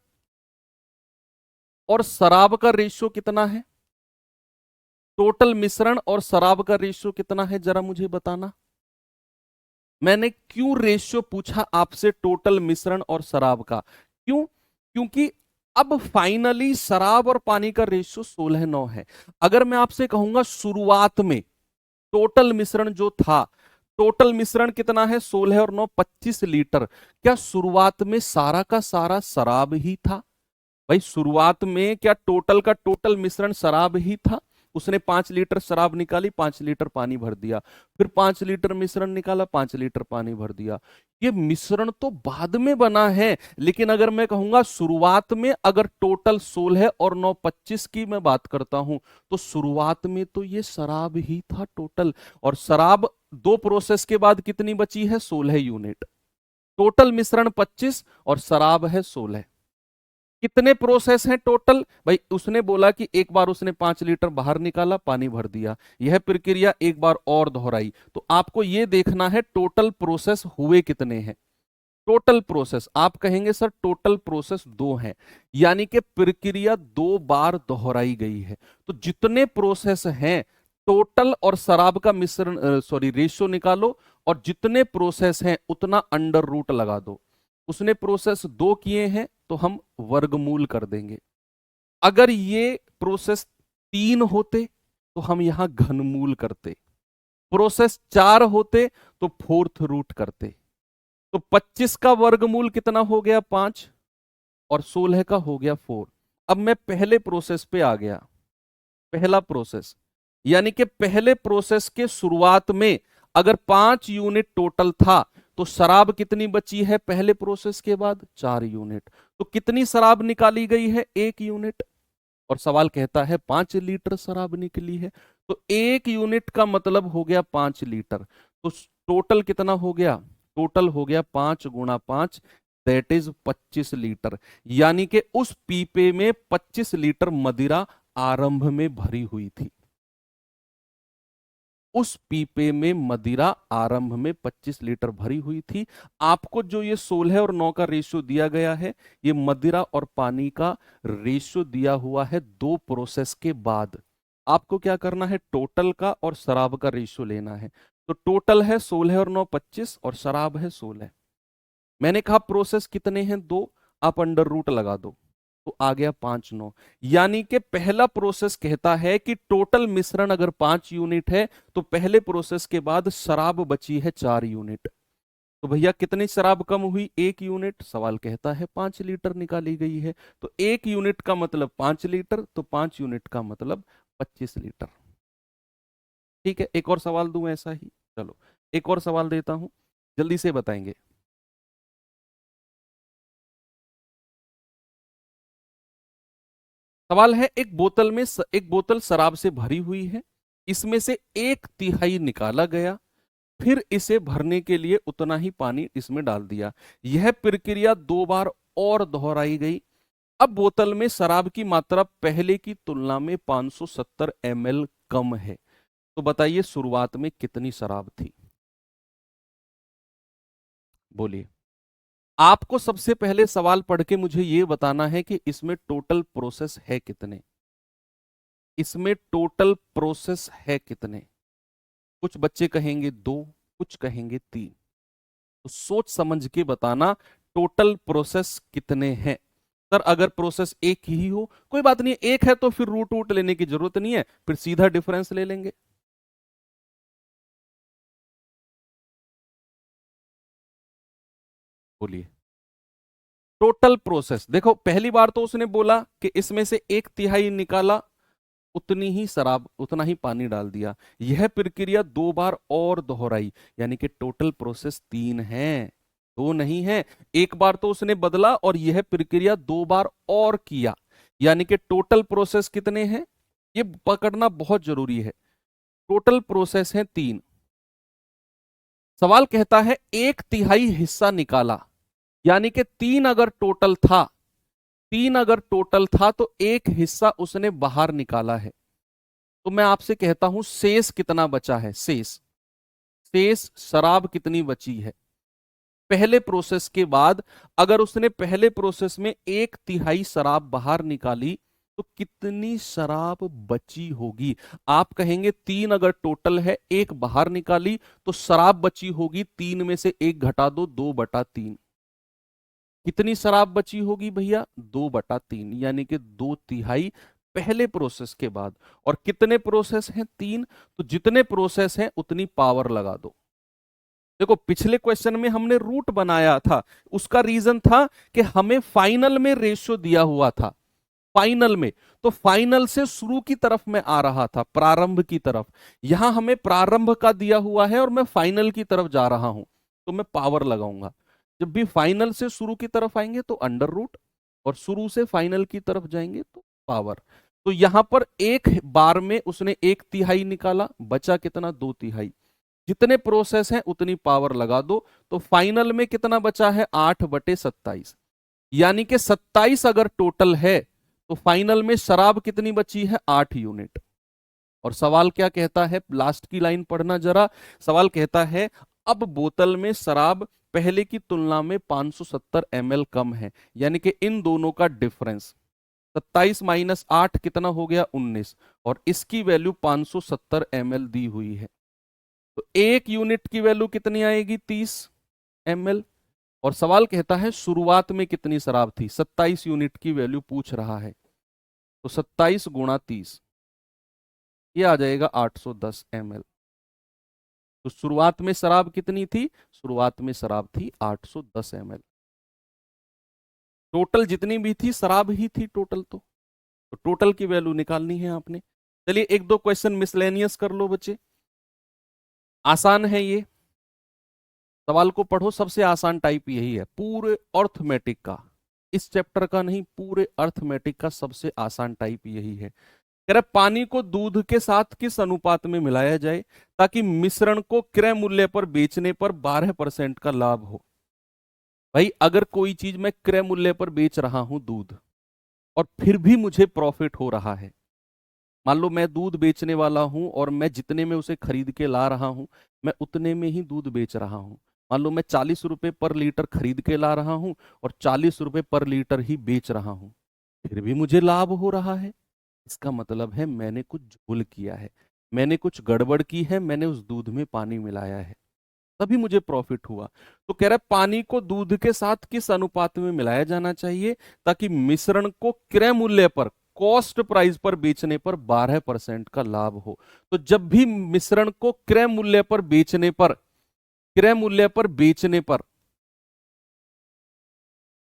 और शराब का रेशियो कितना है, टोटल मिश्रण और शराब का रेशियो कितना है, जरा मुझे बताना। मैंने क्यों रेशियो पूछा आपसे टोटल मिश्रण और शराब का, क्यों? क्योंकि अब फाइनली शराब और पानी का रेशियो 16:9 है। अगर मैं आपसे कहूंगा शुरुआत में टोटल मिश्रण जो था, टोटल मिश्रण कितना है, 16 और 9 25 लीटर, क्या शुरुआत में सारा का सारा शराब ही था? भाई शुरुआत में क्या टोटल का टोटल मिश्रण शराब ही था? उसने 5 लीटर शराब निकाली, 5 लीटर पानी भर दिया, फिर 5 लीटर मिश्रण निकाला, 5 लीटर पानी भर दिया। ये मिश्रण तो बाद में बना है, लेकिन अगर मैं कहूंगा शुरुआत में, अगर टोटल 16 और 9 25 की मैं बात करता हूं, तो शुरुआत में तो ये शराब ही था टोटल। और शराब दो प्रोसेस के बाद कितनी बची है, 16 यूनिट। टोटल मिश्रण 25 और शराब है 16। कितने प्रोसेस हैं टोटल? भाई उसने बोला कि एक बार उसने 5 लीटर बाहर निकाला, पानी भर दिया, यह प्रक्रिया एक बार और दोहराई, तो आपको यह देखना है टोटल प्रोसेस हुए कितने हैं। टोटल प्रोसेस आप कहेंगे सर टोटल प्रोसेस 2 है, यानी कि प्रक्रिया 2 बार दोहराई गई है। तो जितने प्रोसेस हैं टोटल और शराब का मिश्रण, सॉरी रेशियो निकालो, और जितने प्रोसेस हैं उतना अंडर रूट लगा दो। उसने प्रोसेस 2 किए हैं तो हम वर्गमूल कर देंगे। अगर ये प्रोसेस 3 होते तो हम यहां घनमूल करते, प्रोसेस 4 होते तो फोर्थ रूट करते। तो 25 का वर्गमूल कितना हो गया, 5, और 16 का हो गया 4। अब मैं पहले प्रोसेस पे आ गया। पहला प्रोसेस, यानी कि पहले प्रोसेस के शुरुआत में अगर 5 यूनिट टोटल था, तो शराब कितनी बची है पहले प्रोसेस के बाद, 4 यूनिट। तो कितनी शराब निकाली गई है, 1 यूनिट। और सवाल कहता है 5 लीटर शराब निकली है, तो 1 यूनिट का मतलब हो गया 5 लीटर। तो टोटल कितना हो गया? टोटल हो गया 5 × 5, दैट इज 25 लीटर। यानी कि उस पीपे में 25 लीटर मदिरा आरंभ में भरी हुई थी। उस पीपे में मदिरा आरंभ में 25 लीटर भरी हुई थी। आपको जो ये 16 और 9 का रेशियो दिया गया है, ये मदिरा और पानी का रेशियो दिया हुआ है दो प्रोसेस के बाद। आपको क्या करना है? टोटल का और शराब का रेशियो लेना है। तो टोटल है 16 और 9 25 और शराब है 16। मैंने कहा प्रोसेस कितने हैं? दो। आप अंडर रूट लगा दो तो आ गया 5 9। यानी कि पहला प्रोसेस कहता है कि टोटल मिश्रण अगर 5 यूनिट है तो पहले प्रोसेस के बाद शराब बची है 4 यूनिट। तो भैया कितनी शराब कम हुई? 1 यूनिट। सवाल कहता है 5 लीटर निकाली गई है। तो 1 यूनिट का मतलब 5 लीटर, तो 5 यूनिट का मतलब 25 लीटर। ठीक है, एक और सवाल दूं ऐसा ही? चलो एक और सवाल देता हूं, जल्दी से बताएंगे। सवाल है, एक बोतल शराब से भरी हुई है, इसमें से 1/3 निकाला गया, फिर इसे भरने के लिए उतना ही पानी इसमें डाल दिया। यह प्रक्रिया 2 बार और दोहराई गई। अब बोतल में शराब की मात्रा पहले की तुलना में 570 ml कम है। तो बताइए शुरुआत में कितनी शराब थी? बोलिए। आपको सबसे पहले सवाल पढ़ के मुझे यह बताना है कि इसमें टोटल प्रोसेस है कितने। इसमें टोटल प्रोसेस है कितने? कुछ बच्चे कहेंगे 2, कुछ कहेंगे 3। तो सोच समझ के बताना टोटल प्रोसेस कितने हैं। सर अगर प्रोसेस एक ही हो, कोई बात नहीं, एक है तो फिर रूट वूट लेने की जरूरत नहीं है, फिर सीधा डिफरेंस ले लेंगे। बोलिए। टोटल प्रोसेस देखो, पहली बार तो उसने बोला कि इसमें से 1/3 निकाला, उतनी ही शराब उतना ही पानी डाल दिया। यह प्रक्रिया 2 बार और दोहराई, यानी कि टोटल प्रोसेस 3 है, दो नहीं है। एक बार तो उसने बदला और यह प्रक्रिया 2 बार और किया, यानी कि टोटल प्रोसेस कितने हैं ये पकड़ना बहुत जरूरी है। टोटल प्रोसेस है 3। सवाल कहता है 1/3 हिस्सा निकाला, यानी कि 3 अगर टोटल था, 3 अगर टोटल था तो एक हिस्सा उसने बाहर निकाला है। तो मैं आपसे कहता हूं शेष कितना बचा है? शेष शराब कितनी बची है पहले प्रोसेस के बाद? अगर उसने पहले प्रोसेस में 1/3 शराब बाहर निकाली तो कितनी शराब बची होगी? आप कहेंगे 3 अगर टोटल है, एक बाहर निकाली, तो शराब बची होगी 3 में से एक घटा दो, 2/3। कितनी शराब बची होगी भैया? 2/3, यानी कि 2/3 पहले प्रोसेस के बाद। और कितने प्रोसेस हैं? 3। तो जितने प्रोसेस हैं उतनी पावर लगा दो। देखो पिछले क्वेश्चन में हमने रूट बनाया था, उसका रीजन था कि हमें फाइनल में रेशियो दिया हुआ था। फाइनल में, तो फाइनल से शुरू की तरफ मैं आ रहा था, प्रारंभ की तरफ। यहां हमें प्रारंभ का दिया हुआ है और मैं फाइनल की तरफ जा रहा हूं, तो मैं पावर लगाऊंगा। जब भी फाइनल से शुरू की तरफ आएंगे तो अंडर रूट, और शुरू से फाइनल की तरफ जाएंगे तो पावर। तो यहां पर एक बार में उसने 1/3 निकाला, बचा कितना? 2/3। जितने प्रोसेस हैं उतनी पावर लगा दो, तो फाइनल में कितना बचा है? 8/27। यानी कि 27 अगर टोटल है तो फाइनल में शराब कितनी बची है? 8 यूनिट। और सवाल क्या कहता है? लास्ट की लाइन पढ़ना जरा। सवाल कहता है अब बोतल में शराब पहले की तुलना में 570 ml कम है, यानी कि इन दोनों का डिफरेंस 27 - 8 कितना हो गया? 19। और इसकी वैल्यू 570 ml दी हुई है, तो 1 यूनिट की वैल्यू कितनी आएगी? 30 ml। और सवाल कहता है शुरुआत में कितनी शराब थी? 27 यूनिट की वैल्यू पूछ रहा है, तो 27 × 30, ये आ जाएगा 810 ml। तो शुरुआत में शराब कितनी थी? शुरुआत में शराब थी 810 ml। टोटल जितनी भी थी शराब ही थी टोटल। तो टोटल की वैल्यू निकालनी है आपने। चलिए एक दो क्वेश्चन मिसलेनियस कर लो बच्चे, आसान है ये। सवाल को पढ़ो, सबसे आसान टाइप यही है पूरे अर्थमेटिक का। इस चैप्टर का नहीं, पूरे अर्थमेटिक का सबसे आसान टाइप यही है। कह रहा पानी को दूध के साथ किस अनुपात में मिलाया जाए ताकि मिश्रण को क्रय मूल्य पर बेचने पर 12% का लाभ हो। भाई अगर कोई चीज मैं क्रय मूल्य पर बेच रहा हूं दूध, और फिर भी मुझे प्रॉफिट हो रहा है, मान लो मैं दूध बेचने वाला हूं और मैं जितने में उसे खरीद के ला रहा हूं मैं उतने में ही दूध बेच रहा हूं। मान लो मैं 40 रुपए पर लीटर खरीद के ला रहा हूं और 40 रुपए पर लीटर ही बेच रहा हूं, फिर भी मुझे लाभ हो रहा है। इसका मतलब है मैंने कुछ झोल किया है, मैंने कुछ गड़बड़ की है, मैंने उस दूध में पानी मिलाया है, तभी मुझे प्रॉफिट हुआ। तो कह रहा है पानी को दूध के साथ किस अनुपात में मिलाया जाना चाहिए ताकि मिश्रण को क्रय मूल्य पर, कॉस्ट प्राइस पर बेचने पर 12% का लाभ हो। तो जब भी मिश्रण को क्रय मूल्य पर बेचने पर, क्रय मूल्य पर बेचने पर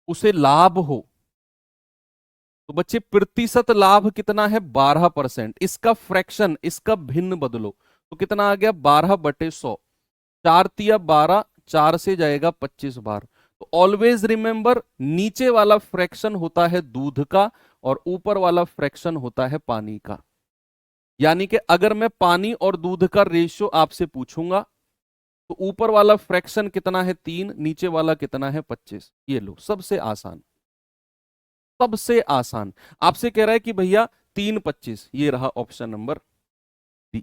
उसे लाभ हो, तो बच्चे प्रतिशत लाभ कितना है 12%। इसका फ्रैक्शन, इसका भिन्न बदलो तो कितना आ गया 12/100। 4×3 = 12, 4 से जाएगा 25 बार। तो ऑलवेज रिमेंबर नीचे वाला फ्रैक्शन होता है दूध का और ऊपर वाला फ्रैक्शन होता है पानी का। यानी कि अगर मैं पानी और दूध का रेशियो आपसे पूछूंगा तो ऊपर वाला फ्रैक्शन कितना है 3, नीचे वाला कितना है 25। ये लो सबसे आसान, सबसे आसान। आपसे कह रहा है कि भैया 3/25, ये रहा ऑप्शन नंबर डी।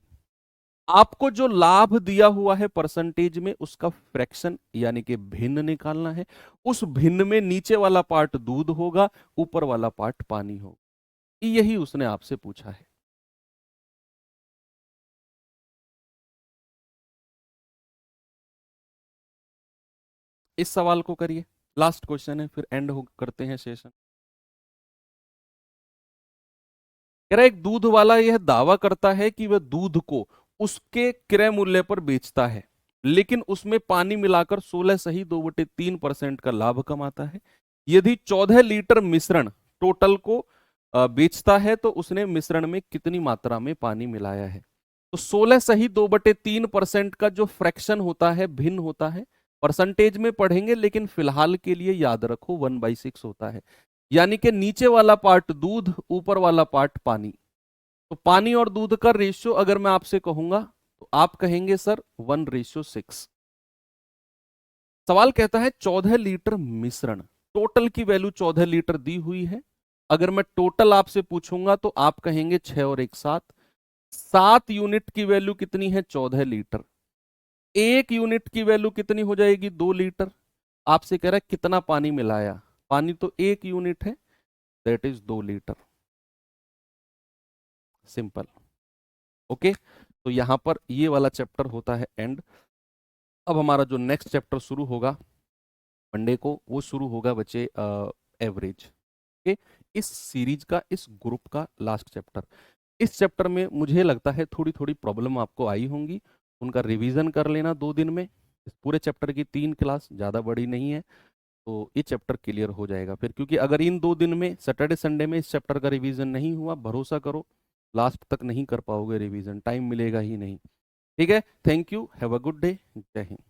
आपको जो लाभ दिया हुआ है परसेंटेज में उसका फ्रैक्शन यानी कि भिन्न निकालना है। उस भिन्न में नीचे वाला पार्ट दूध होगा, ऊपर वाला पार्ट पानी होगा। यही उसने आपसे पूछा है। इस सवाल को करिए, लास्ट क्वेश्चन है, फिर एंड हो करते हैं सेशन। कह रहा एक दूध वाला यह दावा करता है कि वह दूध को उसके क्रय मूल्य पर बेचता है, लेकिन उसमें पानी मिलाकर 16 सही 2/3% का लाभ कमाता है। यदि 14 लीटर मिश्रण टोटल को बेचता है तो उसने मिश्रण में कितनी मात्रा में पानी मिलाया है। तो 16 सही 2/3% का जो फ्रैक्शन होता है भिन्न होता है, परसेंटेज में पढ़ेंगे लेकिन फिलहाल के लिए याद रखो 1/6 होता है। यानी कि नीचे वाला पार्ट दूध, ऊपर वाला पार्ट पानी। तो पानी और दूध का रेशियो अगर मैं आपसे कहूंगा तो आप कहेंगे सर 1/6। सवाल कहता है 14 लीटर मिश्रण, टोटल की वैल्यू 14 लीटर दी हुई है। अगर मैं टोटल आपसे पूछूंगा तो आप कहेंगे 6 और 1 7। 7 यूनिट की वैल्यू कितनी है 14 लीटर। 1 यूनिट की वैल्यू कितनी हो जाएगी 2 लीटर। आपसे कह रहा है कितना पानी मिलाया, पानी तो 1 यूनिट है, that is 2 litre. Simple. Okay, तो यहां पर ये वाला चैप्टर होता है एंड। अब हमारा जो नेक्स्ट चैप्टर शुरू होगा मंडे को, वो शुरू होगा बच्चे एवरेज। ओके, इस सीरीज का, इस ग्रुप का लास्ट चैप्टर। इस चैप्टर में मुझे लगता है थोड़ी थोड़ी प्रॉब्लम आपको आई होंगी, उनका रिवीजन कर लेना 2 दिन में। इस पूरे चैप्टर की 3 क्लास ज़्यादा बड़ी नहीं है, तो ये चैप्टर क्लियर हो जाएगा फिर। क्योंकि अगर इन 2 दिन में, सैटरडे संडे में इस चैप्टर का रिवीजन नहीं हुआ, भरोसा करो लास्ट तक नहीं कर पाओगे रिवीजन, टाइम मिलेगा ही नहीं। ठीक है, thank you, have a good day, जय हिंद।